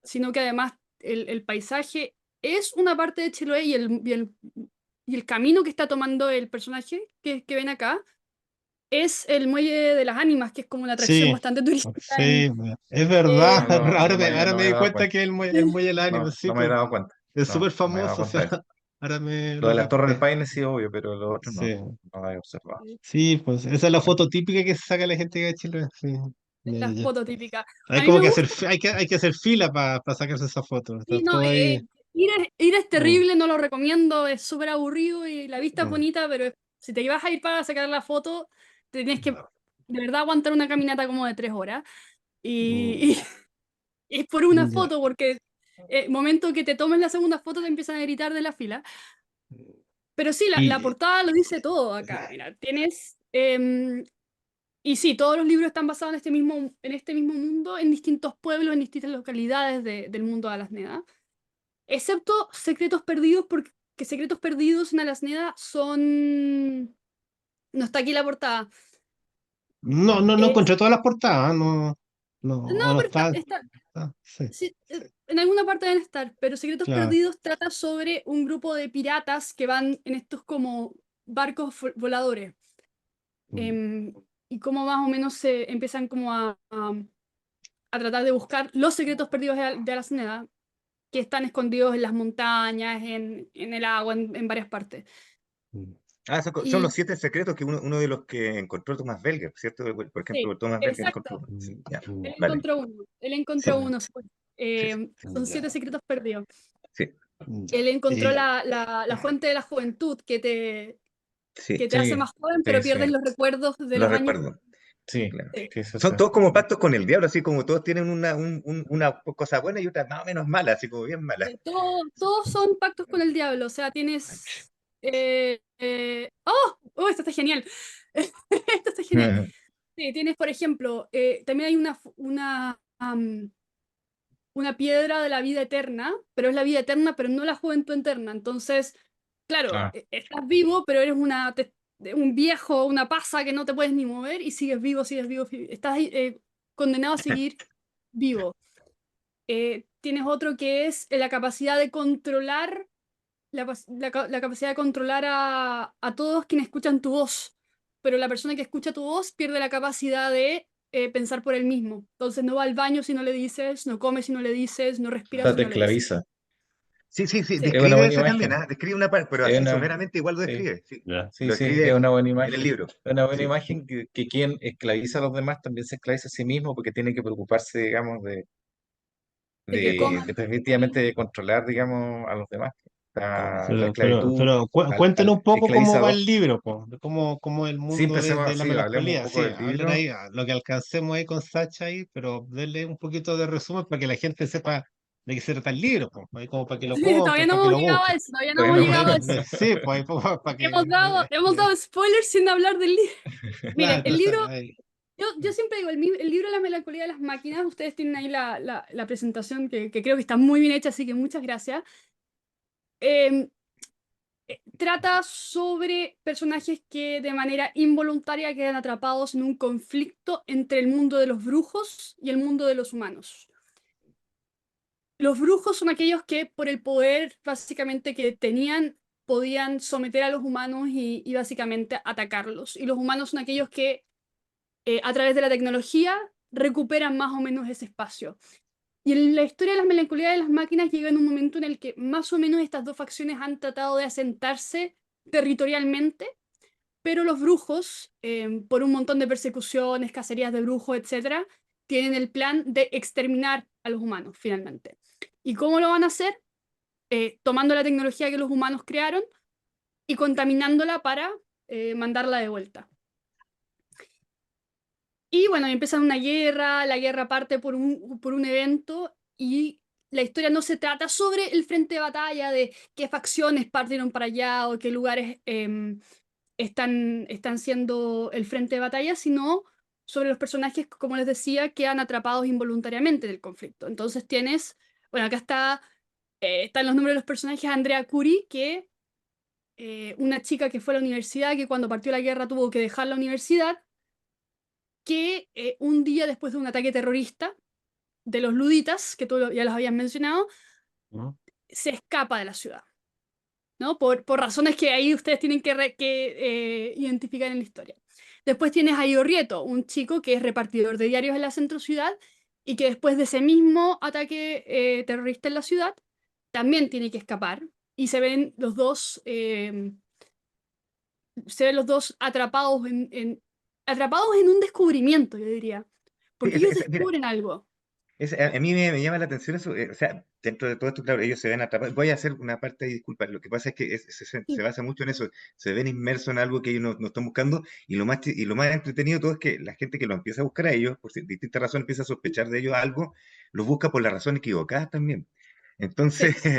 sino que además el paisaje es una parte de Chiloé y el camino que está tomando el personaje que ven acá es el Muelle de las Ánimas, que es como una atracción Sí, bastante turística sí, es eh, verdad. No Ahora me me había di dado cuenta cuenta. que el muelle del ánimo, sí, No me he pues, dado cuenta. es súper No me he dado famoso, o sea, cuenta de eso. ahora me Lo lo de las Torres del capté. Paine sí, obvio, pero lo otro Sí, no lo he observado. sí, pues esa es la foto típica que se saca la gente de Chile. Sí, la ya. foto típica. A Hay mí como me que hacer, gusta. hay que hacer fila para sacarse esa foto. Está Sí, no, todo ahí. ir es Mm, terrible, no lo recomiendo, es súper aburrido y la vista es mm, bonita, pero si te vas a ir para sacar la foto, te tienes que de verdad aguantar una caminata como de 3 horas. mm, Y es por una ya. foto, porque el momento que te tomes la segunda foto te empiezan a gritar de la fila. Pero sí, la Y portada lo dice todo acá. Mira, tienes. Y sí, todos los libros están basados en este mismo mundo, en distintos pueblos, en distintas localidades del mundo de Alasneda. Excepto Secretos Perdidos, porque Secretos Perdidos en Alasneda son. No está aquí la portada. no Eh, encontré todas las portadas, no, o no pero está. Sí, sí, en alguna parte deben estar, pero Secretos claro. Perdidos trata sobre un grupo de piratas que van en estos como barcos voladores. Mm, em, y cómo más o menos se empiezan como a tratar de buscar los secretos perdidos de Alasneda, que están escondidos en las montañas, en el agua, en varias partes. mm. Ah, son Y los 7 secretos que uno de los que encontró Thomas Belger, ¿cierto? Por sí, ejemplo, Thomas Belger encontró exacto. uno. Sí, ya, Él vale. encontró uno. Él Sí, encontró uno. sí, sí. Son siete Ya, secretos perdidos. Sí, ya. Él encontró Y, la fuente de la juventud sí, que te hace Sí, más joven, sí, pero sí, pierdes los recuerdos de lo los años. recuerdo. sí, Claro. Sí. sí, eso Son está. todos como pactos con el diablo, así como todos tienen una cosa buena y otra más o menos mala, así como bien mala. Todos son pactos con el diablo. O sea, tienes. ¡Oh! ¡Oh! Esto está genial. Esto está genial. Sí, tienes, por ejemplo, también hay una piedra de la vida eterna, pero es la vida eterna, pero no la juventud eterna. Entonces, claro, Ah, estás vivo, pero eres un viejo, una pasa que no te puedes ni mover y sigues vivo, sigues vivo. Estás condenado a seguir vivo. Tienes otro que es la capacidad de controlar, la capacidad de controlar a todos quienes escuchan tu voz, pero la persona que escucha tu voz pierde la capacidad de pensar por él mismo. Entonces no va al baño si no le dices, no come si no le dices, no o respira sea, si te no le dices. esclaviza. Sí, sí, sí, Sí, Es una describe buena ese también, imagen. ¿ah? Describe una parte, pero Es así una, someramente igual lo sí, describe. Sí, ya. sí, lo sí, es escribe una buena en el imagen. libro. Es una buena Sí, imagen que quien esclaviza a los demás también se esclaviza a sí mismo porque tiene que preocuparse, digamos, de que coman. efectivamente de controlar, digamos, a los demás. La esclavitud Pero cuéntenos un poco cómo esclaviza a va dos. el libro, po, de cómo es el Sí, mundo empecemos de la así, hablemos un melancolía. poco Sí, del hablen libro. ahí lo que alcancemos ahí con Sacha ahí, pero denle un poquito de resumen para que la gente sepa de qué se trata el libro, po, ahí como para que lo Todavía compren, no para que hemos lo llegado a busquen. eso, todavía no Todavía hemos no hemos llegado a llegado. eso. Sí, pues ahí para que Hemos dado spoilers sin hablar del libro. claro, Miren, el entonces libro, ahí. yo siempre digo, el libro La melancolía de las máquinas, ustedes tienen ahí la presentación que creo que está muy bien hecha, así que muchas gracias. Em, Trata sobre personajes que de manera involuntaria quedan atrapados en un conflicto entre el mundo de los brujos y el mundo de los humanos. Los brujos son aquellos que por el poder básicamente que tenían podían someter a los humanos y básicamente atacarlos. Y los humanos son aquellos que a través de la tecnología recuperan más o menos ese espacio. Y en la historia de las melancolías de las máquinas llega en un momento en el que más o menos estas dos facciones han tratado de asentarse territorialmente pero los brujos, por un montón de persecuciones, cacerías de brujos, etcétera, tienen el plan de exterminar a los humanos, finalmente. ¿Y cómo lo van a hacer? Tomando la tecnología que los humanos crearon y contaminándola para mandarla de vuelta. Y bueno, empiezan una guerra, la guerra parte por un evento y la historia no se trata sobre el frente de batalla, de qué facciones partieron para allá o qué lugares están siendo el frente de batalla, sino sobre los personajes, como les decía, que quedan atrapados involuntariamente en el conflicto. Entonces bueno, acá están los nombres de los personajes: Andrea Curie, que una chica que fue a la universidad, que cuando partió la guerra tuvo que dejar la universidad, que un día después de un ataque terrorista de los luditas, que tú ya los habías mencionado, ¿no? se escapa de la ciudad, ¿no? Por razones que ahí ustedes tienen que identificar en la historia. Después tienes a Ido Rieto, un chico que es repartidor de diarios en la centro ciudad y que después de ese mismo ataque terrorista en la ciudad, también tiene que escapar y se ven los dos atrapados en un descubrimiento, yo diría, Sí, porque ellos mira, descubren algo. a mí me llama la atención eso, o sea, dentro de todo esto, claro, ellos se ven atrapados. Voy a hacer una parte, y disculpa, lo que pasa es que se Sí, basa mucho en eso, se ven inmersos en algo que ellos no están buscando, y lo más entretenido de todo es que la gente que lo empieza a buscar a ellos, distintas razones, empieza a sospechar de ellos algo, los busca por las razones equivocadas también. Entonces, sí.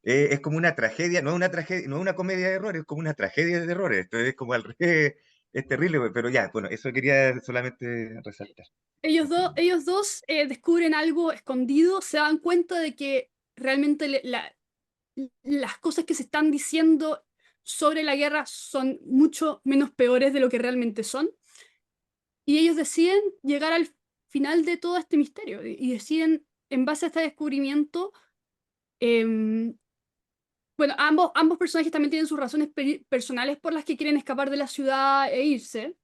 es como una tragedia, no es una tragedia, no es una comedia de errores, es como una tragedia de errores, entonces es como al revés, es terrible, pero ya, bueno, eso quería solamente resaltar. Ellos dos descubren algo escondido, se dan cuenta de que realmente las cosas que se están diciendo sobre la guerra son mucho menos peores de lo que realmente son, y ellos deciden llegar al final de todo este misterio y deciden, en base a este descubrimiento, em, bueno, ambos personajes también tienen sus razones personales por las que quieren escapar de la ciudad e irse,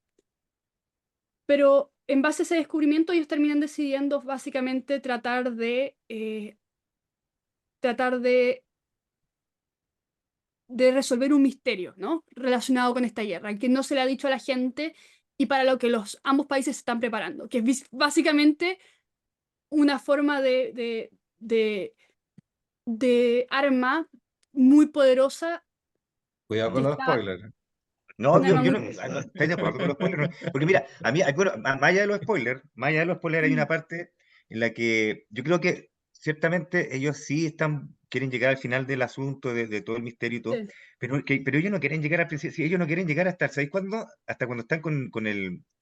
pero en base a ese descubrimiento ellos terminan decidiendo básicamente tratar de resolver un misterio, ¿no? Relacionado con esta guerra, que no se le ha dicho a la gente y para lo que ambos países se están preparando, que es básicamente una forma de arma muy poderosa Cuidado que con los está spoilers. No, un arma yo muy no, no estoy de acuerdo con los spoilers, no. Porque mira, a mí, bueno, más allá de los spoilers hay una parte en la que yo creo que ciertamente ellos sí quieren llegar al final del asunto, de todo el misterio y todo, sí, pero ellos no quieren llegar al principio, sí, ellos no quieren llegar hasta, ¿sabéis cuándo? Hasta cuando están con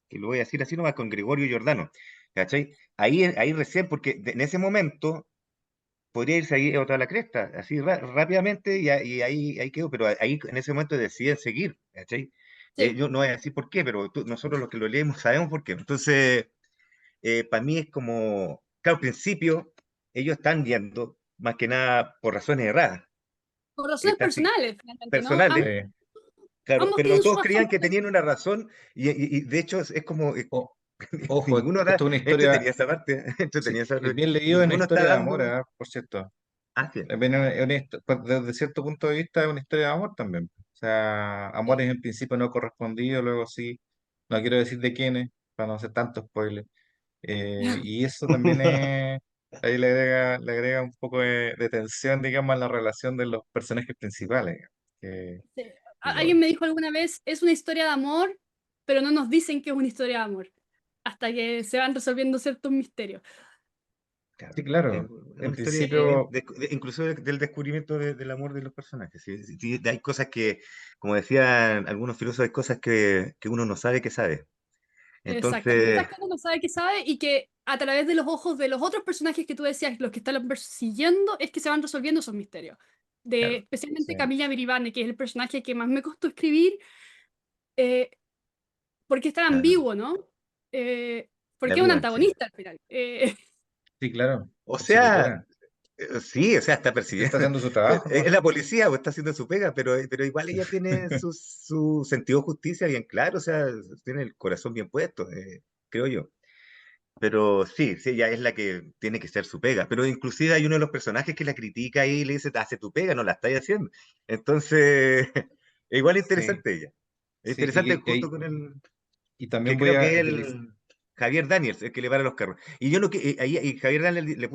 que lo voy a decir así nomás, con Gregorio Giordano, ¿cachai? Ahí recién, porque en ese momento podría irse ahí otra a la cresta, así rápidamente, y ahí quedó, pero ahí en ese momento deciden seguir, ¿cachai? sí. Yo no voy a decir por qué, pero nosotros los que lo leemos sabemos por qué. Entonces, para mí es como, claro, al principio ellos están yendo más que nada por razones erradas, Por razones están personales, finalmente, ¿no? personales, Sí. claro, Ambos pero tienen sus todos creían que razones. tenían una razón, y de hecho es como, O- ojo, ninguno esto es una historia, entretenía esa parte, sí, entretenía esa es parte, bien leído, es una ninguno está historia de amor, dando, por cierto. sí, Pues, desde cierto punto de vista es una historia de amor también. O sea, amores en principio no correspondidos, luego sí. No quiero decir de quiénes, para no hacer tanto spoiler. Y eso también ahí le agrega un poco de tensión, digamos, a la relación de los personajes principales. Sí. Que lo- Alguien me dijo alguna vez, es una historia de amor, pero no nos dicen que es una historia de amor, hasta que se van resolviendo ciertos misterios. claro. sí, Es claro. En una historia también, principio, incluso del descubrimiento del amor de los personajes. Sí, sí, sí, hay cosas que, como decían algunos filósofos, hay cosas que uno no sabe que sabe. Exacto, hay cosas Entonces, que uno no sabe que sabe y que a través de los ojos de los otros personajes que tú decías, los que están persiguiendo, es que se van resolviendo esos misterios. claro, Especialmente sí, Camila Miribane, que es el personaje que más me costó escribir, eh, porque es tan claro, ambiguo, ¿no? la Porque es un duda, sí. antagonista al final. sí, claro, O por sobre sea, todas. sí, o sea, está Está persiguiendo. haciendo su trabajo, Es ¿no? la policía o está haciendo su pega, pero igual ella tiene su sentido de justicia bien claro, o sea, tiene el corazón bien puesto, creo yo. Pero sí, sí, ella es la que tiene que ser su pega. Pero inclusive hay uno de los personajes que la critica y le dice, hace tu pega, no la estáis haciendo. Entonces, es igual Sí. interesante ella. Es Sí, interesante junto con el, y que también voy creo a que es deslizar. el Javier Daniels, el que le para los carros. Y yo no que ahí y Javier Daniels le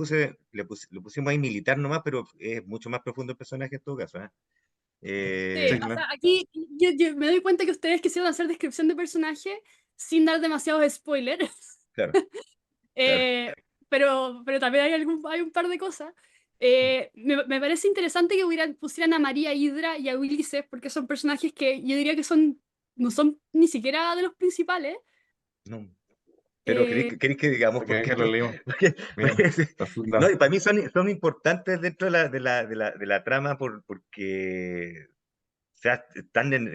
pusimos ahí militar nomás, pero es mucho más profundo el personaje en todo caso, ¿eh? Sí, Sí, o claro. sea, aquí yo me doy cuenta que ustedes quisieron hacer descripción de personaje sin dar demasiados spoilers. Claro, claro. Eh, pero también hay un par de cosas. Me parece interesante que pusieran a María Hidra y a Ulises, porque son personajes que yo diría que no son ni siquiera de los principales. No. Pero Eh, queréis que digamos por Porque qué? ya lo leímos Porque, bien. no, Profunda. y para mí son importantes dentro de la trama porque o sea, están en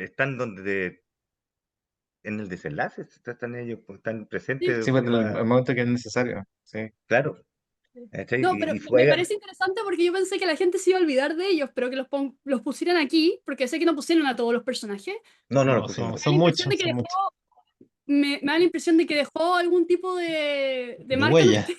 el desenlace, están ellos, pues, están presentes sí, de Sí, pues forma, el momento que es necesario. Sí. claro, sí. ¿cachai? No, pero Y me juegan, parece interesante porque yo pensé que la gente se iba a olvidar de ellos, pero que los pusieran aquí, porque sé que no pusieron a todos los personajes. no lo No, pusimos. Me da la son impresión de muchos, que son dejó, muchos. me da la impresión de que dejó algún tipo de De marca en huella. usted,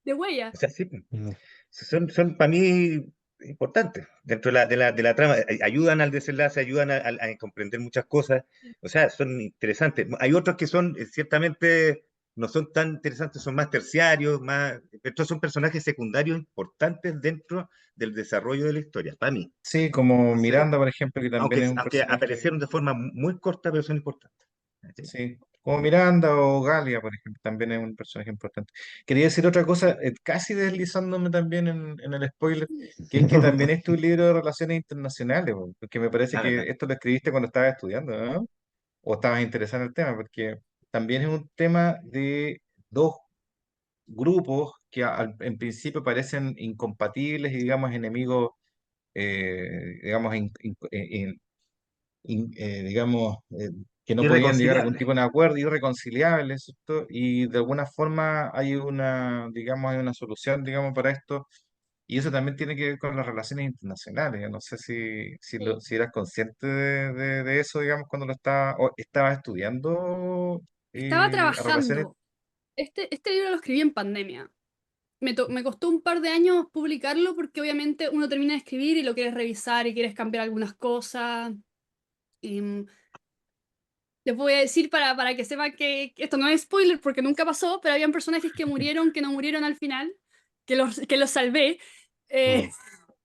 de huella. O sea, sí, pues, Mm. son para mí importantes dentro de la trama. Ayudan al desenlace, ayudan a comprender muchas cosas. O sea, son interesantes. Hay otros que son, ciertamente, no son tan interesantes, son más terciarios, más. Estos son personajes secundarios importantes dentro del desarrollo de la historia, para mí. Sí, como Entonces, Miranda, por ejemplo, que también es un aunque personaje. aparecieron de forma muy corta, pero son importantes. ¿Cachai? Sí, como Miranda o Galia, por ejemplo, también es un personaje importante. Quería decir otra cosa, casi deslizándome también en el spoiler, que es que también este es un libro de relaciones internacionales, po, porque me parece La que verdad. esto lo escribiste cuando estabas estudiando, ¿no? O estabas interesado en el tema, porque también es un tema de dos grupos que en principio parecen incompatibles y, digamos, enemigos, digamos, digamos, que no podían llegar a algún Irreconciliable. tipo de acuerdo, irreconciliables, ¿cierto? Y de alguna forma hay una, digamos, hay una solución, digamos, para esto. Y eso también tiene que ver con las relaciones internacionales. Yo no sé Sí. si eras consciente de eso, digamos, cuando o estabas estudiando Estaba relaciones. trabajando. Este libro lo escribí en pandemia. Me costó un par de años publicarlo porque obviamente uno termina de escribir y lo quieres revisar y quieres cambiar algunas cosas. Y, les voy a decir para que sepan que esto no es spoiler porque nunca pasó, pero habían personajes que murieron, que no murieron al final, que los salvé. Eh,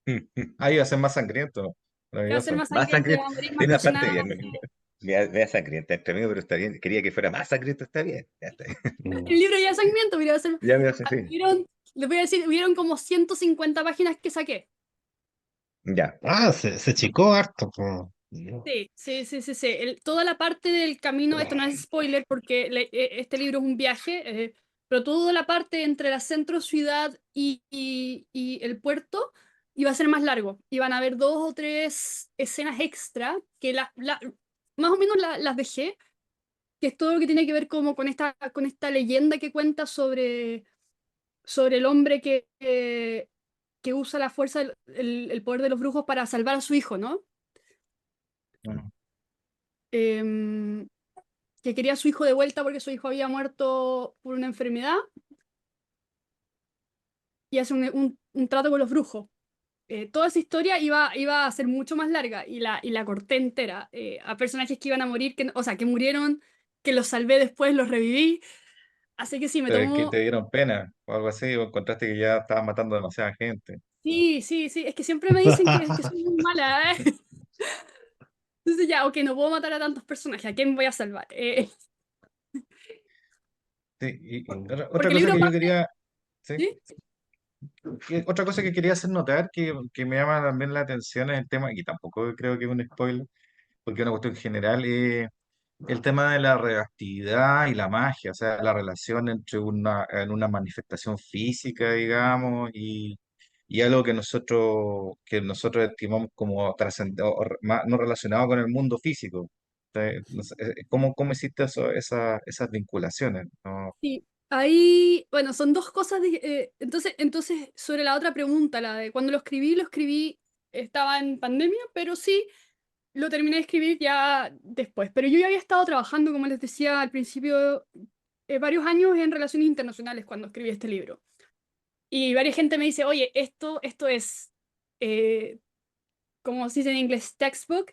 Mm. Ah, iba a ser más sangriento. iba a ser Maravilloso. más Más sangriento, iba sangriento. a morir más Tiene una parte personas. bien. Media sangrienta entre medio, pero está bien. Quería que fuera más sangriento, está bien. Ya está bien. El Mm. libro ya es sangriento, pero iba a ser... Ya me hace, sí. Les voy a decir, hubieron como 150 páginas que saqué. Ya. Ah, se achicó harto, po. Sí, sí, sí, sí, sí. Toda la parte del camino, esto no es spoiler porque este libro es un viaje, pero toda la parte entre la centro ciudad y el puerto iba a ser más largo. Iban a haber 2 o 3 escenas extra que más o menos las dejé, que es todo lo que tiene que ver como con esta leyenda que cuenta sobre el hombre que usa la fuerza, el poder de los brujos para salvar a su hijo, ¿no? Mm. Em, que quería a su hijo de vuelta porque su hijo había muerto por una enfermedad y hace un trato con los brujos. Toda esa historia iba a ser mucho más larga y la corté entera. A personajes que iban a morir, o sea, que murieron, que los salvé después, los reviví. Así que sí, me Pero es que tomó... te dieron pena o algo así, o encontraste que ya estabas matando a demasiada gente. Sí, sí, sí, es que siempre me dicen que soy muy mala, ¿eh? Entonces ya, ok, no puedo matar a tantos personajes, ¿a quién voy a salvar? Sí, y otra Porque el cosa libro que yo parte... quería, sí, ¿Sí? otra cosa que quería hacer notar que me llama también la atención es el tema, y tampoco creo que es un spoiler, porque es una cuestión general, el tema de la radioactividad y la magia, o sea, la relación entre en una manifestación física, digamos, y algo que nosotros estimamos como no relacionado con el mundo físico. No sé, ¿cómo hiciste esas vinculaciones? ¿No? Sí, ahí, bueno, son dos cosas. Entonces, sobre la otra pregunta, la de cuando lo escribí, estaba en pandemia, pero sí, lo terminé de escribir ya después. Pero yo ya había estado trabajando, como les decía al principio, varios años en relaciones internacionales cuando escribí este libro. Y varias gente me dice, oye, esto es, como se dice en inglés, textbook.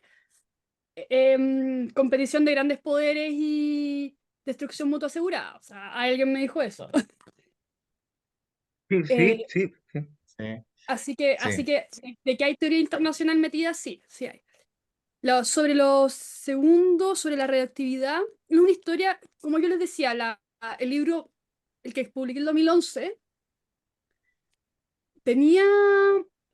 competición de grandes poderes y destrucción mutua asegurada. O sea, alguien me dijo eso. Sí, Eh, sí, sí, sí. Sí, así sí. que de que hay teoría internacional metida, sí, sí hay. Sobre lo segundo, sobre la radioactividad, es una historia, como yo les decía, el libro, el que publiqué en 2011, tenía,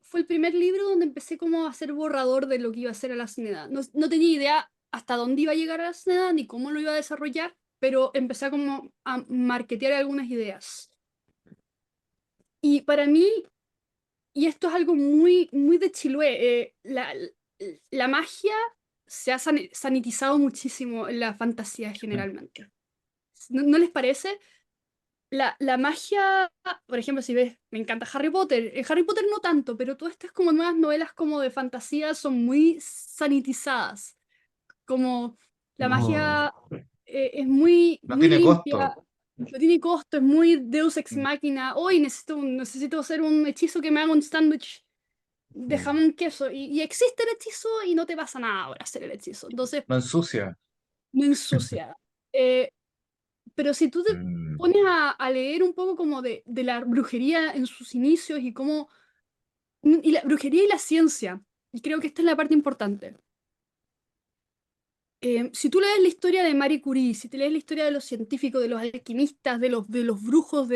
fue el primer libro donde empecé como a hacer borrador de lo que iba a hacer a la CNEDA. No, no tenía idea hasta dónde iba a llegar a la CNEDA ni cómo lo iba a desarrollar, pero empecé a como a marketear algunas ideas. Y para mí, y esto es algo muy, muy de Chiloé, la magia se ha sanitizado muchísimo en la fantasía generalmente. ¿No les parece? La magia, por ejemplo, si ves, me encanta Harry Potter. En Harry Potter no tanto, pero todas estas como nuevas novelas como de fantasía son muy sanitizadas. Como la Mm. magia es muy, No muy tiene limpia, costo. no tiene costo, es muy Deus ex Mm, machina. Hoy necesito hacer un hechizo que me haga un sándwich de mm. jamón queso. Y existe el hechizo y no te pasa nada ahora hacer el hechizo. Entonces, No ensucia. no ensucia. Eh, pero si tú te Mm, pones a leer un poco como de la brujería en sus inicios y cómo... Y la brujería y la ciencia, y creo que esta es la parte importante. Si tú lees la historia de Marie Curie, si te lees la historia de los científicos, de los alquimistas, de los brujos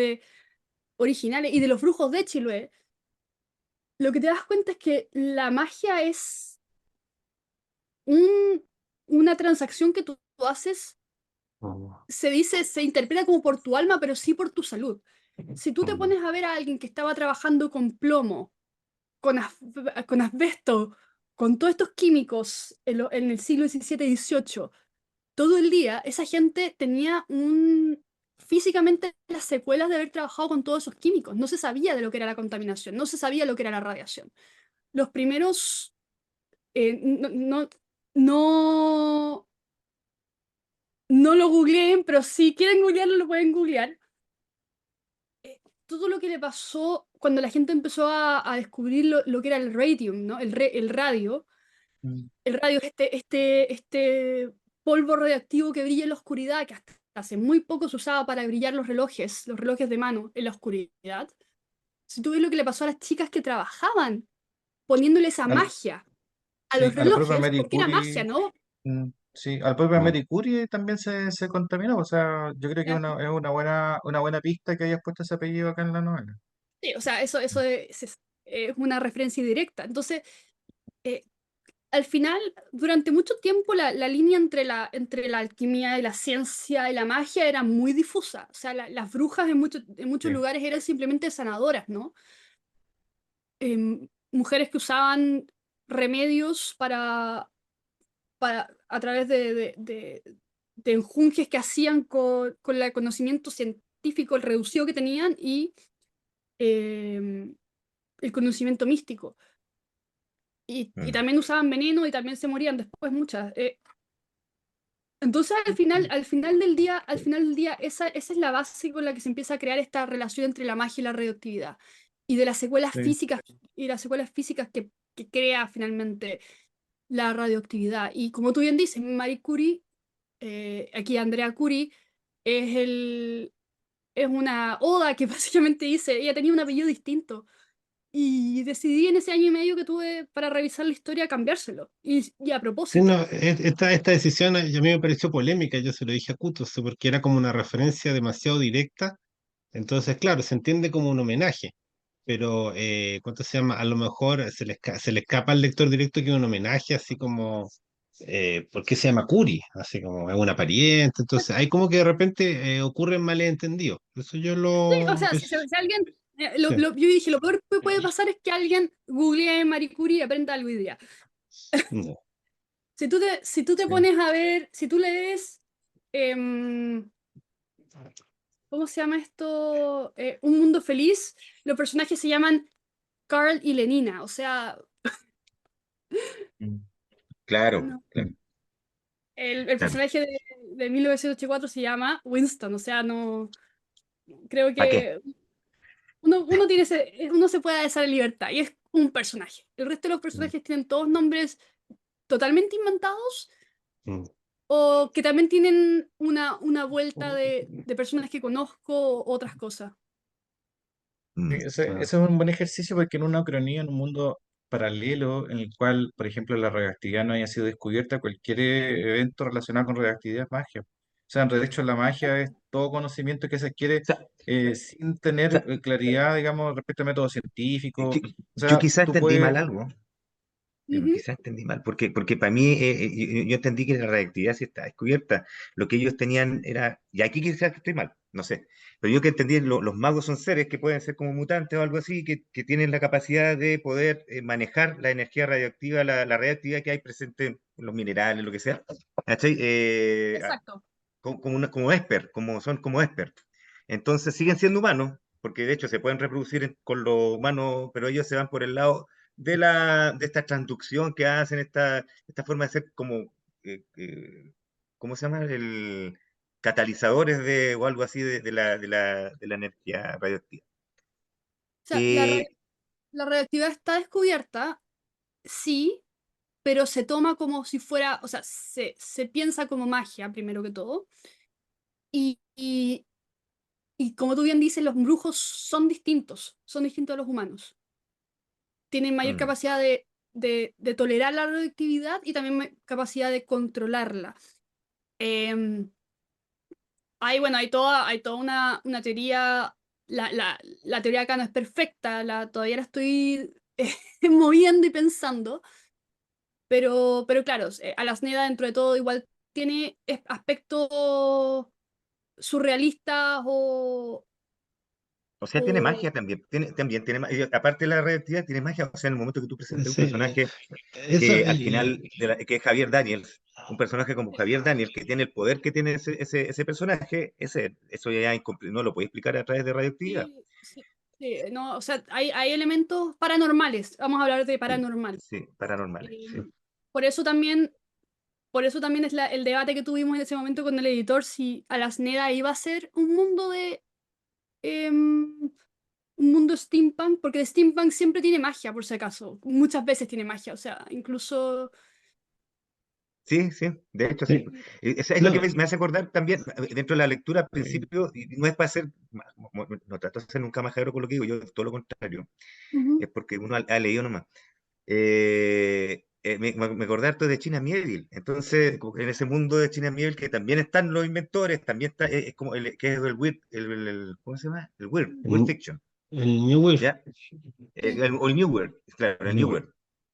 originales y de los brujos de Chiloé, lo que te das cuenta es que la magia es un- una transacción que tú haces, Mm. se dice, se interpreta como por tu alma, pero sí por tu salud. Si tú te Mm. pones a ver a alguien que estaba trabajando con plomo, con asbesto, con todos estos químicos en el siglo XVII y XVIII, todo el día, esa gente tenía físicamente las secuelas de haber trabajado con todos esos químicos. No se sabía de lo que era la contaminación, no se sabía lo que era la radiación. Los primeros, no, no lo googleen, pero si quieren googlearlo, lo pueden googlear. Todo lo que le pasó cuando la gente empezó a descubrir lo que era el radium, ¿no? El radio. mm. El radio es este polvo radioactivo que brilla en la oscuridad, que hasta hace muy poco se usaba para brillar los relojes de mano en la oscuridad. Si tú ves lo que le pasó a las chicas que trabajaban poniéndole esa Al- magia a sí, los a la propia relojes, Marie porque era magia, Curie. ¿no? Sí, al propio Mm. Marie Curie también se contaminó. O sea, yo creo que es una buena pista que hayas puesto ese apellido acá en la novela. Sí, o sea, eso es una referencia directa. Entonces, eh, al final, durante mucho tiempo, la línea entre la alquimia y la ciencia y la magia era muy difusa. O sea, las brujas en muchos Sí. lugares eran simplemente sanadoras, ¿no? Mujeres que usaban remedios a través de enjunjes que hacían con el conocimiento científico, el reducido que tenían y em, el conocimiento místico. Y Mm. también usaban veneno y también se morían después muchas. Entonces, al final del día, esa es la base con la que se empieza a crear esta relación entre la magia y la radioactividad. Y de las secuelas Sí. físicas, y las secuelas físicas que crea finalmente la radioactividad. Y como tú bien dices, Marie Curie, aquí Andrea Curie, es una oda que básicamente dice, ella tenía un apellido distinto. Y decidí en ese año y medio que tuve para revisar la historia cambiárselo. Y a Sí, no, propósito. esta decisión a mí me pareció polémica, yo se lo dije a Kutos, porque era como una referencia demasiado directa. Entonces, claro, se entiende como un homenaje, pero ¿cuánto se llama? A lo mejor se le escapa al lector directo que es un homenaje, así como, ¿por qué se llama Curi? Así como es una pariente, entonces hay como que de repente ocurren malentendidos. Eso yo Sí, o sea, si alguien, sí. yo dije, lo peor que puede pasar es que alguien googlee Marie Curie y aprenda algo hoy día. No. Si tú te Sí. pones a ver, si tú lees, em, ¿cómo se llama esto? Un mundo feliz, los personajes se llaman Carl y Lenina, o sea, Mm. Claro, no. claro, El claro. personaje de 1984 se llama Winston, o sea, no, creo ¿Para qué? que uno se puede dar esa libertad y es un personaje. El resto de los Mm. personajes tienen todos nombres totalmente inventados Mm. o que también tienen una vuelta de personas que conozco o otras cosas. Mm. Ese es un buen ejercicio porque en una ucronía, en un mundo paralelo en el cual, por ejemplo, la radioactividad no haya sido descubierta, cualquier evento relacionado con radioactividad es magia. O sea, de hecho, la magia es todo conocimiento que se adquiere O sea, sin o tener sea, claridad, digamos, respecto a métodos científicos. O yo sea, quizá tú entendí puedes... mal algo. Ujú. Quizás entendí mal, porque para mí yo entendí que la radioactividad sí está descubierta. Lo que ellos tenían era, y aquí quizás estoy mal, no sé, pero yo que entendí, los magos son seres que pueden ser como mutantes o algo así, que tienen la capacidad de poder manejar la energía radioactiva, la radioactividad que hay presente en los minerales, lo que sea, ¿cachai? Exacto. Como esper, son como esper. Entonces siguen siendo humanos, porque de hecho se pueden reproducir con los humanos, pero ellos se van por el lado de esta transducción que hacen, esta forma de ser como, ¿cómo se llama? Catalizadores o algo así de la energía radioactiva. O sea, Eh, la radioactividad está descubierta, sí, pero se toma como si fuera, o sea, se piensa como magia, primero que todo. Y como tú bien dices, los brujos son distintos a los humanos. Tienen mayor mm, capacidad de tolerar la radioactividad y también capacidad de controlarla. Em, bueno, hay toda una teoría, la teoría acá no es perfecta, todavía la estoy moviendo y pensando, pero claro, Alasneda dentro de todo igual tiene aspectos surrealistas o sea, tiene o magia también, también tiene magia, aparte de la radioactividad, tiene magia, o sea, en el momento que tú presentas un Sí, personaje eso, que al final, que es Javier Daniels, un personaje como Javier Daniels, que tiene el poder que tiene ese personaje, eso ya no lo puede explicar a través de radioactividad. sí, sí, sí, no, o sea, hay elementos paranormales, vamos a hablar de Sí, paranormal. sí, paranormales, Eh, sí. por eso también, por eso también es el debate que tuvimos en ese momento con el editor si Alasneda iba a ser em, un mundo steampunk, porque el steampunk siempre tiene magia, por si acaso, muchas veces tiene magia, o sea, incluso... Sí, sí, de hecho sí. sí, Eso es lo que no, me hace acordar también, dentro de la lectura al principio, y no es para ser, no trato de ser nunca majadero con lo que digo, yo todo lo contrario, Ujú. es porque uno ha leído nomás. Me acordé harto de China Miéville. Entonces, como que en ese mundo de China Miéville que también están los inventores, también está, es como que es el weird, ¿cómo se llama? El weird el, fiction, el New Wave, ¿ya? Sí. O el New Weird, claro, el el New New Wave.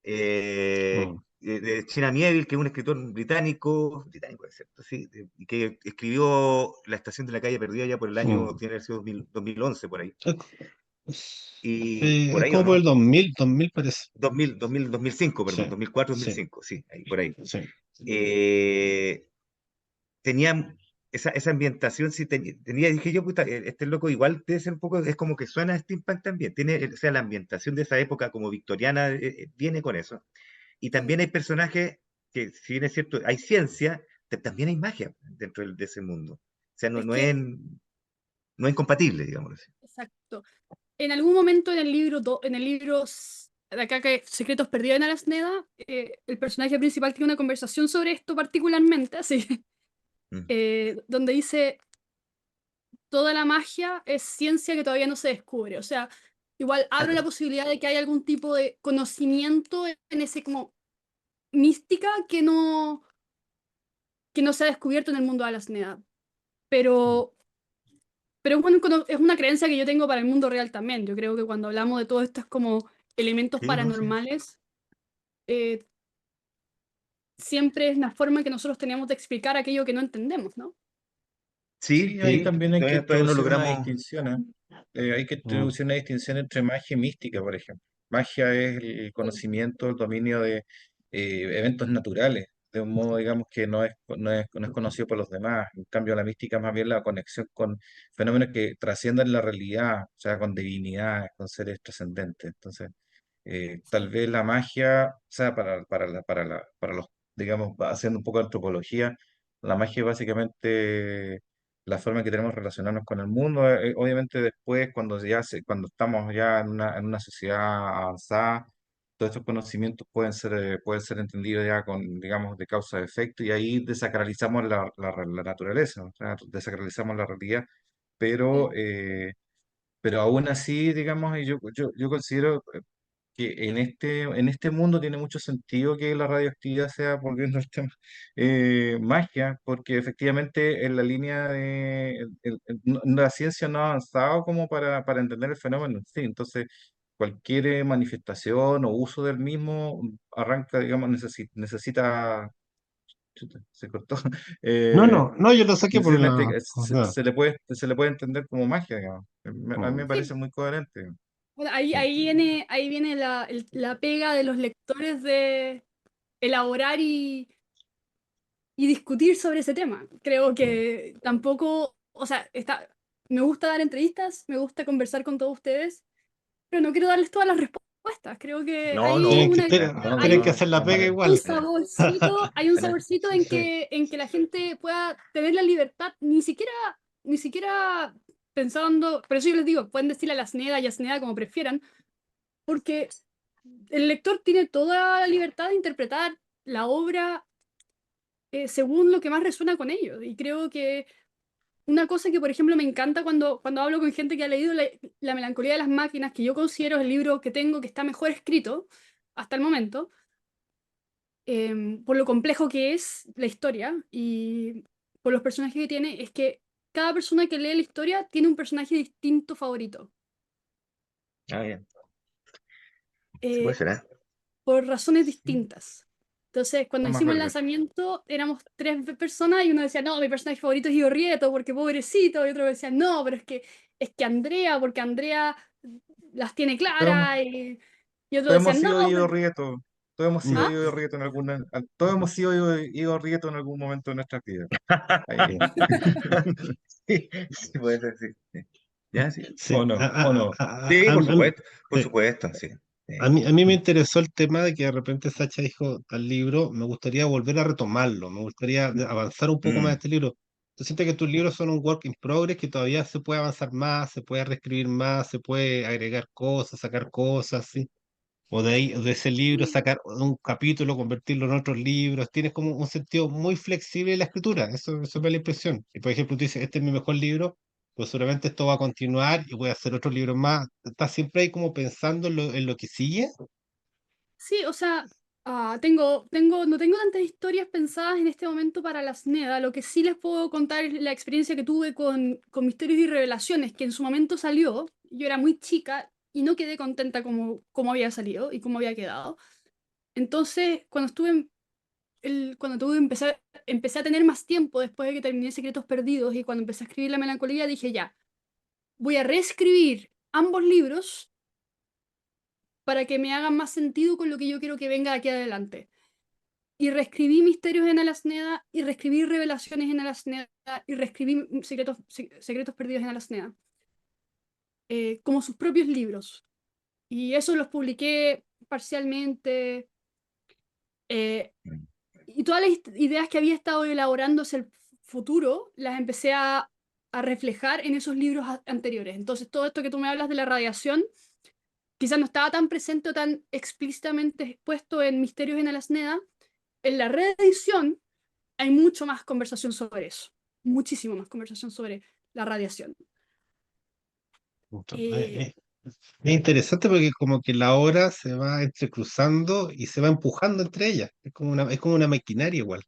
Weird. De China Miéville, que es un escritor británico es cierto, sí, y que escribió La estación de la calle perdida ya por el año, Mm. tiene que haber sido 2011 por ahí. Y Es por ahí, ¿o como por el no? 2000 parece. 2005, Sí, perdón, 2004, sí, 2005, sí, ahí, por ahí. sí. Eh, tenía esa ambientación, sí tenía, dije yo, puta, este loco igual debe ser un poco, es como que suena a steampunk también, o sea, la ambientación de esa época como victoriana viene con eso. Y Sí. también hay personajes que, si bien es cierto, hay ciencia, también hay magia dentro de ese mundo. O sea, Es que, no es incompatible, digamos así. exacto. En algún momento en el libro de acá que Secretos Perdidos en Alasneda, el personaje principal tiene una conversación sobre esto particularmente, así, Mm. donde dice, toda la magia es ciencia que todavía no se descubre. O sea, igual abre la posibilidad de que haya algún tipo de conocimiento en ese como mística que no se ha descubierto en el mundo de Alasneda. Pero, pero es una creencia que yo tengo para el mundo real también. Yo creo que cuando hablamos de todos estos como elementos Sí, no, sí. paranormales, eh, siempre es la forma en que nosotros tenemos de explicar aquello que no entendemos, ¿no? Sí, ahí Sí, también hay que Todavía no introducir una logramos. distinción, ¿eh? Hay que mm, introducir una distinción entre magia y mística, por ejemplo. Magia es el Sí. conocimiento, el dominio de eventos naturales, de un modo, digamos, que no es conocido por los demás. En cambio, la mística es más bien la conexión con fenómenos que trascienden la realidad, o sea, con divinidades, con seres trascendentes. Entonces, tal vez la magia, o sea, para los, digamos, haciendo un poco de antropología, la magia es básicamente la forma en que tenemos de relacionarnos con el mundo. Obviamente después, cuando estamos ya en una sociedad avanzada, todos estos conocimientos pueden ser entendidos ya con, digamos, de causa-efecto, y ahí desacralizamos la naturaleza, o sea, desacralizamos la realidad, pero, Sí. eh, pero aún así, digamos, y yo considero que en este mundo tiene mucho sentido que la radioactividad sea, volviendo al tema, magia, porque efectivamente en la línea de... la ciencia no ha avanzado como para entender el fenómeno en sí, entonces cualquier manifestación o uso del mismo arranca, digamos, chuta, se cortó. No, eh, no, no, yo lo saqué por Necesariamente la... o sea, se le puede entender como magia, digamos. A mí me mm, parece Sí, muy coherente. bueno, Sí. ahí viene la pega de los lectores de elaborar y discutir sobre ese tema. Creo Mm. que tampoco, o sea, me gusta dar entrevistas, me gusta conversar con todos ustedes, pero no quiero darles todas las respuestas. Creo que No, no, tienen que, No, hay tienen que no, hacer la no, pega un igual. saborcito, hay un saborcito Sí. en que la gente pueda tener la libertad, ni siquiera pensando, por eso yo les digo, pueden decirle a la SNEDA y a SNEDA como prefieran, porque el lector tiene toda la libertad de interpretar la obra según lo que más resuena con ellos. Y creo que una cosa que, por ejemplo, me encanta cuando hablo con gente que ha leído La melancolía de las máquinas, que yo considero el libro que tengo que está mejor escrito hasta el momento, por lo complejo que es la historia y por los personajes que tiene, es que cada persona que lee la historia tiene un personaje distinto favorito. Ah, bien. Sí puede Eh, ser, ¿eh? por razones Sí, distintas. Entonces, cuando son más hicimos el belgas. lanzamiento, éramos tres personas y uno decía, no, mi personaje favorito es Igo Rieto, porque pobrecito, y otro decía, no, pero es que Andrea, porque Andrea las tiene Todos hemos, claras, y otro todos decía, hemos no, sido Ido porque... Rieto. Todos hemos sido ¿Ah? Ido Rieto en alguna, todos hemos sido Ido Rieto en algún momento de nuestra vida. Sí. Ahí. Sí, sí puede ser, sí. Sí. ¿Ya? Sí. Sí, O no. Sí, por sí. supuesto, sí. Sí. A mí me interesó el tema de que de repente Sacha dijo al libro, me gustaría volver a retomarlo, me gustaría avanzar un poco más en Mm. este libro. Tú sientes que tus libros son un work in progress, que todavía se puede avanzar más, se puede reescribir más, se puede agregar cosas, sacar cosas, ¿sí? O de ahí, de ese libro, sacar un capítulo, convertirlo en otros libros. Tienes como un sentido muy flexible en la escritura. Eso me da la impresión. Y por ejemplo, tú dices, este es mi mejor libro, pues seguramente esto va a continuar y voy a hacer otros libros más. Estás siempre ahí como pensando en lo que sigue. Sí, o sea, no tengo tantas historias pensadas en este momento para la SNEDA. Lo que sí les puedo contar es la experiencia que tuve con Misterios y Revelaciones, que en su momento salió. Yo era muy chica y no quedé contenta como había salido y cómo había quedado. Entonces, empecé a tener más tiempo después de que terminé Secretos Perdidos y cuando empecé a escribir La Melancolía, dije ya, voy a reescribir ambos libros para que me hagan más sentido con lo que yo quiero que venga de aquí adelante. Y reescribí Misterios en Alasneda, y reescribí Revelaciones en Alasneda, y reescribí Secretos Perdidos en Alasneda, como sus propios libros. Y eso los publiqué parcialmente. eh, y todas las ideas que había estado elaborando hacia el futuro, las empecé a reflejar en esos libros anteriores. Entonces, todo esto que tú me hablas de la radiación, quizás no estaba tan presente o tan explícitamente expuesto en Misterios en Alasneda. En la reedición hay mucho más conversación sobre eso, muchísimo más conversación sobre la radiación. Eh, Es interesante porque como que la obra se va entrecruzando y se va empujando entre ellas. Es como una maquinaria igual.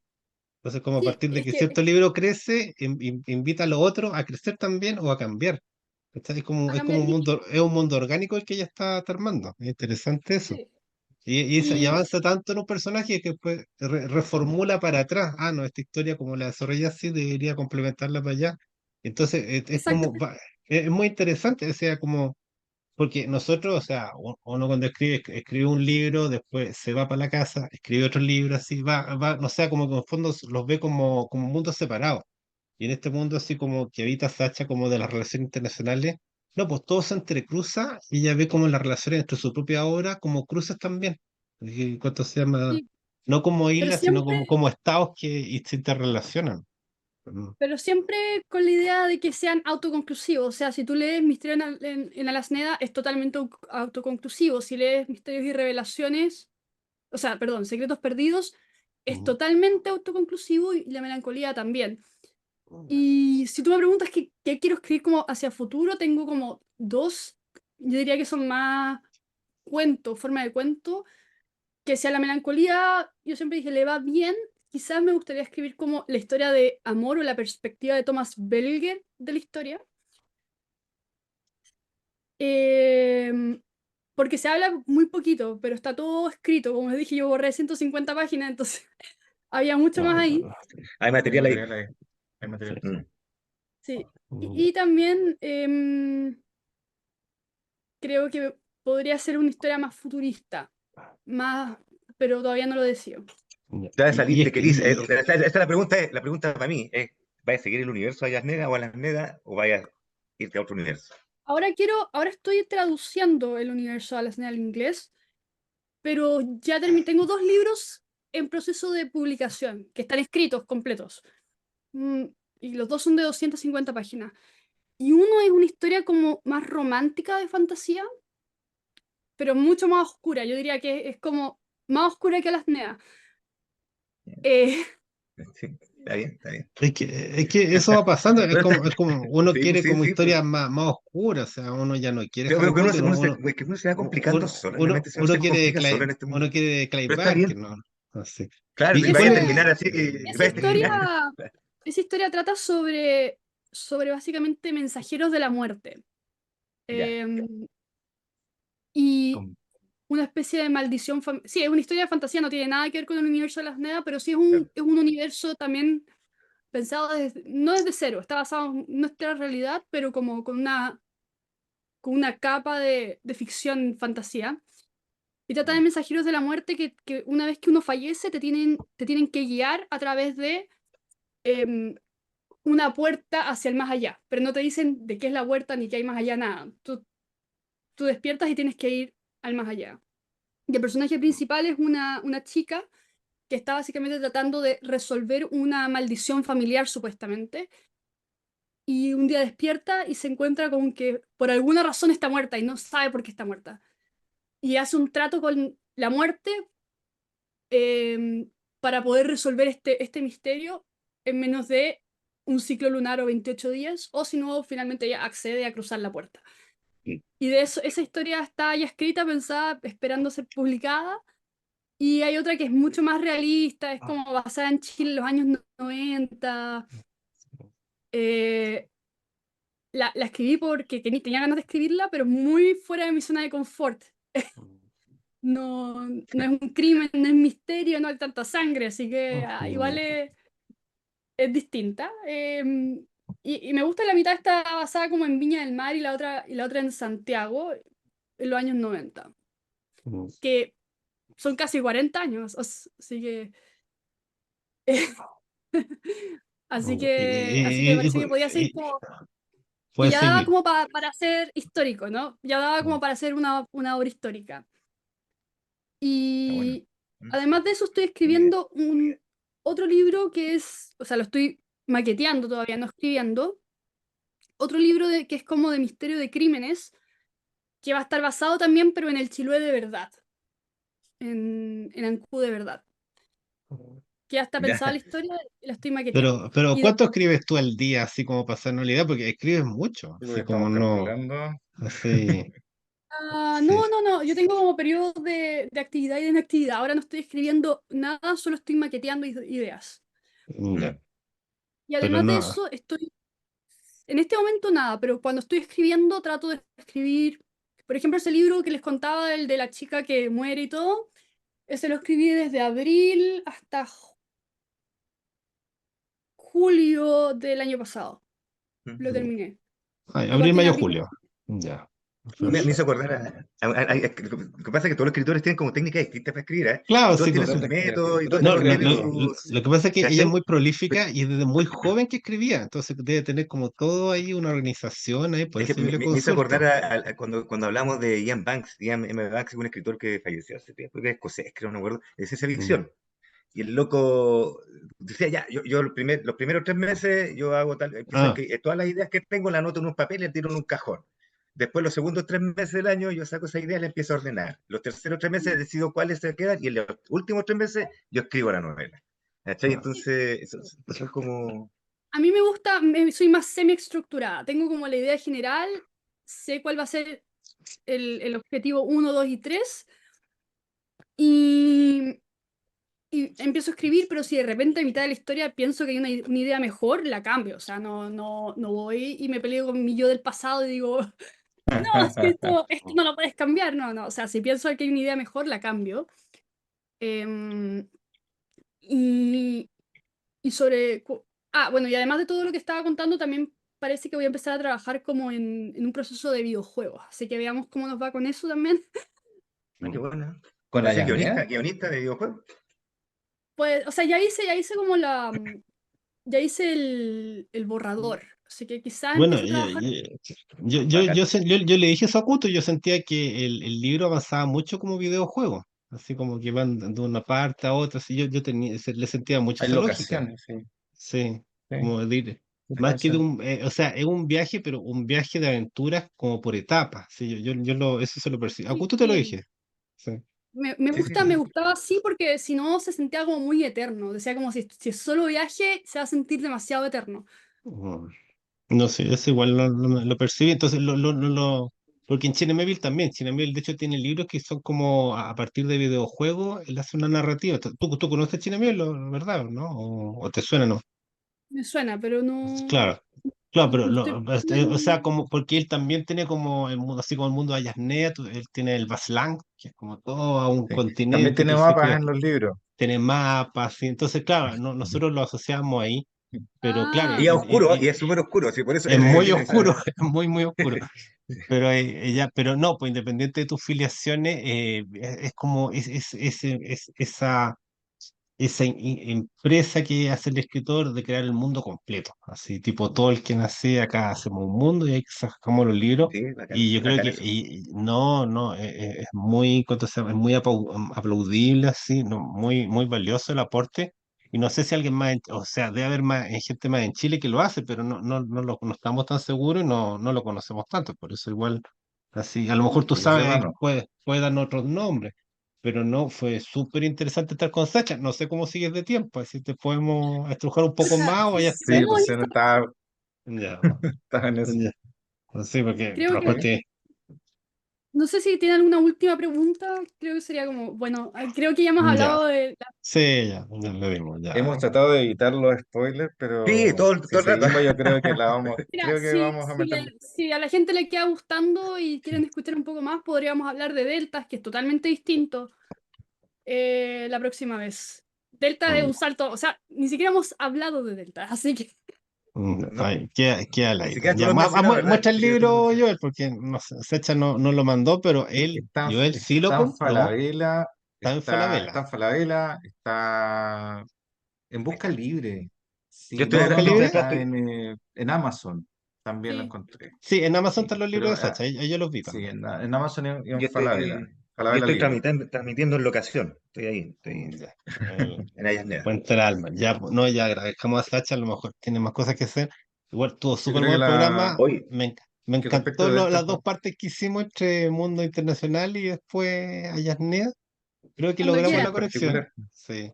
Entonces, como a sí, partir de que cierto libro crece, invita a lo otro a crecer también o a cambiar. ¿Cachai? a Es como cambiar. es un mundo orgánico el que ella está armando. Es interesante eso. Sí, Y y avanza tanto en un personaje que después reformula para atrás. Ah, no, esta historia como la desarrolla así, debería complementarla para allá. Entonces, es como, exactamente. es muy interesante, o sea, como, porque nosotros, o sea, uno cuando escribe un libro, después se va para la casa, escribe otro libro, así, no sé, como que en el fondo los ve como mundos separados. Y en este mundo así como que habita Sacha como de las relaciones internacionales, no, pues todo se entrecruza y ella ve como las relaciones entre su propia obra como cruces también. ¿Cuánto se llama? Sí, No como pero islas, sino siempre, como estados que se interrelacionan. pero siempre con la idea de que sean autoconclusivos. O sea, si tú lees Misterio en Alasneda, es totalmente autoconclusivo. Si lees Misterios y Revelaciones, o sea, perdón, Secretos Perdidos, es totalmente autoconclusivo y La Melancolía también. Y si tú me preguntas qué quiero escribir como hacia futuro, tengo como dos, yo diría que son más cuento, forma de cuento, que si a La Melancolía, yo siempre dije, le va bien, quizás me gustaría escribir como la historia de amor o la perspectiva de Thomas Belger de la historia. Porque se habla muy poquito, pero está todo escrito. Como les dije, yo borré 150 páginas, entonces había mucho más ahí. Hay Hay material ahí. material ahí. Hay material. Mm. Sí. Y también creo que podría ser una historia más futurista, más, pero todavía no lo decido. Ya Y saliste, ¿qué dice? Esta es la pregunta para mí es, ¿vaya a seguir el universo de Alasneda o Alasneda o vaya a irte a otro universo? Ahora estoy traduciendo el universo de Alasneda al inglés, pero ya tengo dos libros en proceso de publicación, que están escritos completos. Mm, y los dos son de 250 páginas. Y uno es una historia como más romántica de fantasía, pero mucho más oscura. Yo diría que es como más oscura que Alasneda. Eh, Sí, está bien, está bien. Es que eso va pasando, es como uno Sí, pues quiere sí, como sí, pues. historias más oscuras, o sea, uno ya no quiere Pero Harry que uno, Potter, es que uno se va complicando solo, la mente uno se quiere complica solo en este mundo. uno quiere de Clive Pero está Barker, bien, no sé. claro, y ¿Y vaya cuál a es? terminar así, esa vaya a terminar. historia trata sobre básicamente mensajeros de la muerte. Ya, Em, y una especie de maldición. Sí, es una historia de fantasía, no tiene nada que ver con el universo de las Nedas, pero sí claro. es un universo también pensado no desde cero, está basado en nuestra realidad, pero como con una capa de ficción, fantasía. Y trata de mensajeros de la muerte que una vez que uno fallece te tienen que guiar a través de em, una puerta hacia el más allá, pero no te dicen de qué es la puerta ni qué hay más allá, nada. Tú despiertas y tienes que ir al más allá. Y el personaje principal es una chica que está básicamente tratando de resolver una maldición familiar, supuestamente. Y un día despierta y se encuentra con que por alguna razón está muerta y no sabe por qué está muerta. Y hace un trato con la muerte para poder resolver este misterio en menos de un ciclo lunar o 28 días, o si no, finalmente ella accede a cruzar la puerta. Y de eso, esa historia está ya escrita, pensada, esperando ser publicada. Y hay otra que es mucho más realista, es como basada en Chile en los años 90. Eh, la escribí porque tenía ganas de escribirla, pero muy fuera de mi zona de confort. No es un crimen, no es misterio, no hay tanta sangre, así que igual es distinta. Y me gusta la mitad está basada como en Viña del Mar y la otra en Santiago, en los años 90, que son casi 40 años, así que así que me Y, y- parece que podía ser y- como que puede ya daba seguir. como para ser histórico, ¿no? Ya daba como para ser una obra histórica. Está bueno. Y además de eso estoy Buena idea. escribiendo otro libro que es, o sea, lo estoy maqueteando todavía, no escribiendo. Otro libro que es como de misterio de crímenes, que va a estar basado también, pero en el Chiloé de verdad, en Ancú de verdad. Que ya está Ya. pensada la historia y la estoy maqueteando. Pero Y ¿cuánto escribes tú al día, así como para hacer anualidad? Porque escribes mucho, Lo que así como estamos no, calculando. así, sí, no, yo tengo como periodos de actividad y de inactividad. Ahora no estoy escribiendo nada, solo estoy maqueteando ideas. ya, Y pero además de no, eso, en este momento nada, pero cuando estoy escribiendo trato de escribir, por ejemplo, ese libro que les contaba, el de la chica que muere y todo, ese lo escribí desde abril hasta julio del año pasado. Lo terminé. ay, Lo abril, partí en mayo, abril. julio, ya, Ujú. Me hizo acordar lo que pasa es que todos los escritores tienen como técnicas distintas para escribir, ¿eh? Y claro, todos sí, tienen pues. sus métodos, y No, todos lo, tienen lo- sus... lo que pasa es que ella es ¿Cachai? muy prolífica y desde muy joven que escribía, entonces debe tener como todo ahí una organización ahí, por Es que eso yo le me hizo acordar consulto. cuando hablamos de Ian Banks. Ian M. Banks es un escritor que falleció hace tiempo, que es escocés, creo, no me acuerdo, de ciencia Mm, ficción. y el loco decía, ya, yo los primeros 3 meses yo hago tal, Ah, que todas las ideas que tengo las anoto en un papel y las tiro en un cajón. Después, los segundos 3 meses del año, yo saco esa idea y la empiezo a ordenar. Los terceros 3 meses decido cuáles se quedan y en los últimos 3 meses yo escribo la novela. ¿Cachai? ah, Entonces, eso es como... A mí me gusta, soy más semi-estructurada. Tengo como la idea general, sé cuál va a ser el objetivo 1, 2 y 3 y, y empiezo a escribir, pero si de repente a mitad de la historia pienso que hay una idea mejor, la cambio. O sea, no voy y me peleo con mi yo del pasado y digo, no, es que esto no lo puedes cambiar. No. O sea, si pienso que hay una idea mejor, la cambio. Em, y, y sobre... bueno, y además de todo lo que estaba contando, también parece que voy a empezar a trabajar como en un proceso de videojuegos. Así que veamos cómo nos va con eso también. Ah, qué bueno. ¿Con ¿Vas a ser Ayanea? guionista de videojuegos? Pues, o sea, ya hice como ya hice el borrador. Así que quizás bueno, empiece a trabajar. Bacán. yo le dije eso a Kuto, yo sentía que el libro avanzaba mucho como videojuego, así como que van de una parte a otra, así yo tenía, le sentía mucho Hay esa lógica, locaciones, sí. sí, Sí, como decir, tiene más que de razón. o sea, es un viaje, pero un viaje de aventuras como por etapas, sí, eso se lo percibo, a Sí, Kuto te lo sí. dije, sí. Sí, sí, Me sí. gustaba así porque si no se sentía como muy eterno. Decía como si es solo viaje, se va a sentir demasiado eterno. Mm. No sé, eso igual lo percibí, entonces porque en China Miéville también, China Miéville de hecho tiene libros que son como a partir de videojuegos, él hace una narrativa. ¿Tú conoces China Miéville, verdad, no? ¿O te suena, no? Me suena, pero no, Claro, claro, pero no estoy. o sea, como, porque él también tiene como el mundo, así como el mundo de Ayasnea, él tiene el Baslang, que es como todo un Sí. También continente que tiene él se mapas crea, en los libros. tiene mapas, y entonces, claro, nosotros lo asociamos ahí, pero claro, Ah, Y es oscuro, y es súper oscuro, sí, por eso es muy tiene esa... oscuro, es muy, muy oscuro. Pero pero no, pues independiente de tus filiaciones, es como esa empresa que hace el escritor de crear el mundo completo. Así, tipo, todo el que nace acá hacemos un mundo y ahí sacamos los libros. Sí, bacán, Y yo creo bacán que eso. no, es muy, ¿cuánto se llama? Es muy aplaudible, así, no, muy, muy valioso el aporte. Y no sé si alguien más, o sea, debe haber más, gente más en Chile que lo hace, pero no estamos tan seguros y no lo conocemos tanto. Por eso igual, así, a lo mejor tú Que yo sepa, sabes, no. puede darnos otros nombres, pero no, fue súper interesante estar con Sacha. No sé cómo sigues de tiempo, así te podemos estrujar un poco pucha, más o ya si está. Sí, podemos pues ir, Ya, estaba en eso. ya. Sí, porque creo que, aparte, no sé si tiene alguna última pregunta, creo que sería como, bueno, creo que ya hemos ya, hablado de sí, ya lo dimos, ya. Hemos tratado de evitar los spoilers, Sí, pero todo, si todo el rato. seguimos, yo creo que Mira, creo que vamos a meter. si a la gente le queda gustando y quieren escuchar un poco más, podríamos hablar de Deltas, que es totalmente distinto la próxima vez. Delta es Mm, un salto, o sea, ni siquiera hemos hablado de Delta, así que No, Ay, queda al ni aire. siquiera tú Ya, lo has mencionado, ¿verdad? muestra Ni el siquiera tú lo has libro, mencionado. Joel, porque no sé, Sacha no lo mandó, pero Joel sí lo Está en compró, Falabella, está en está Falabella. en Falabella, está en Ahí Busca está. Libre. Yo Sí, estoy no, acá, no, ¿Busca no, libre? está en Amazon. También lo sí. encontré. Sí, en Amazon Sí, están los libros pero de Sacha, ahí yo los vi sí, también. en Amazon y en yo Falabella. estoy, yo Falabella estoy Libre. transmitiendo en locación. Estoy ahí, Ya. El- en Ayanea. Cuenta el alma. Ya, pues, no, ya agradezcamos a Sacha, a lo mejor tiene más cosas que hacer. Igual tuvo Yo súper creo que buen programa. Hoy, Me que respecto encantó de Delta las dos partes que hicimos entre Mundo Internacional y después Ayasnea. Creo que Cuando logramos quieran. la súper conexión. particular. Sí.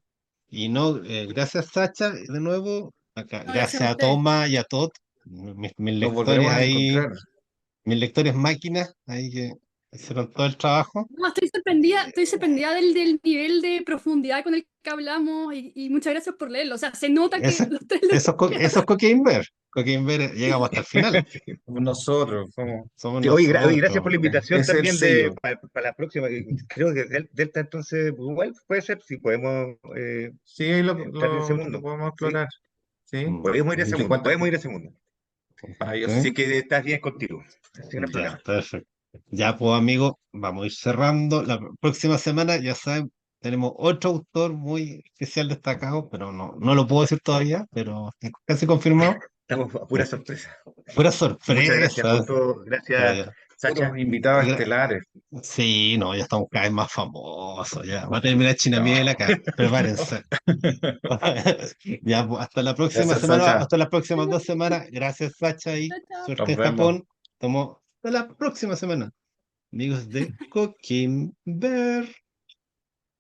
Y no, gracias Sacha, de nuevo. Acá, No, gracias a gracias a ustedes. Toma y a Todd, mis nos lectores volveremos a ahí, encontrar. mis lectores máquinas, ahí que hicieron todo el trabajo. No, estoy sorprendida del nivel de profundidad con el que hablamos y muchas gracias por leerlo. O sea, se nota que Eso, los tres lo escribieron. eso es Cocaine Bear. Cocaine Bear llegamos hasta el final. Sí. Nosotros, somos, Somos Sí, oye, gracias nosotros. por la invitación es el también de sello. para la próxima. Creo que Delta entonces igual puede ser si podemos Sí, ahí entrar en ese lo mundo. podemos Sí, explorar. Sí. podemos ir a ese Si mundo, cuentas podemos ir a ese mundo. maravilloso. Así ¿Sí? que estás bien contigo. Así que no hay Ya, problema. perfecto. Ya, pues, amigos, vamos a ir cerrando. La próxima semana, ya saben, tenemos otro autor muy especial destacado, pero no lo puedo decir todavía, pero casi confirmado. Estamos a pura sorpresa. Pura Muchas gracias sorpresa. por todo. Ya, Gracias, ya. Puros Sacha. invitados Gra- estelares. Sí, no, ya estamos cada vez más famosos. hermoso, ya. Va a terminar China Miel acá. Prepárense. Ya, pues, hasta la próxima Gracias, semana, Sacha. hasta las próximas 2 semanas. Gracias, Sacha, y Chao, chao. suerte Nos en vemos. Japón. Hasta la próxima semana. Amigos de Cooking Bear.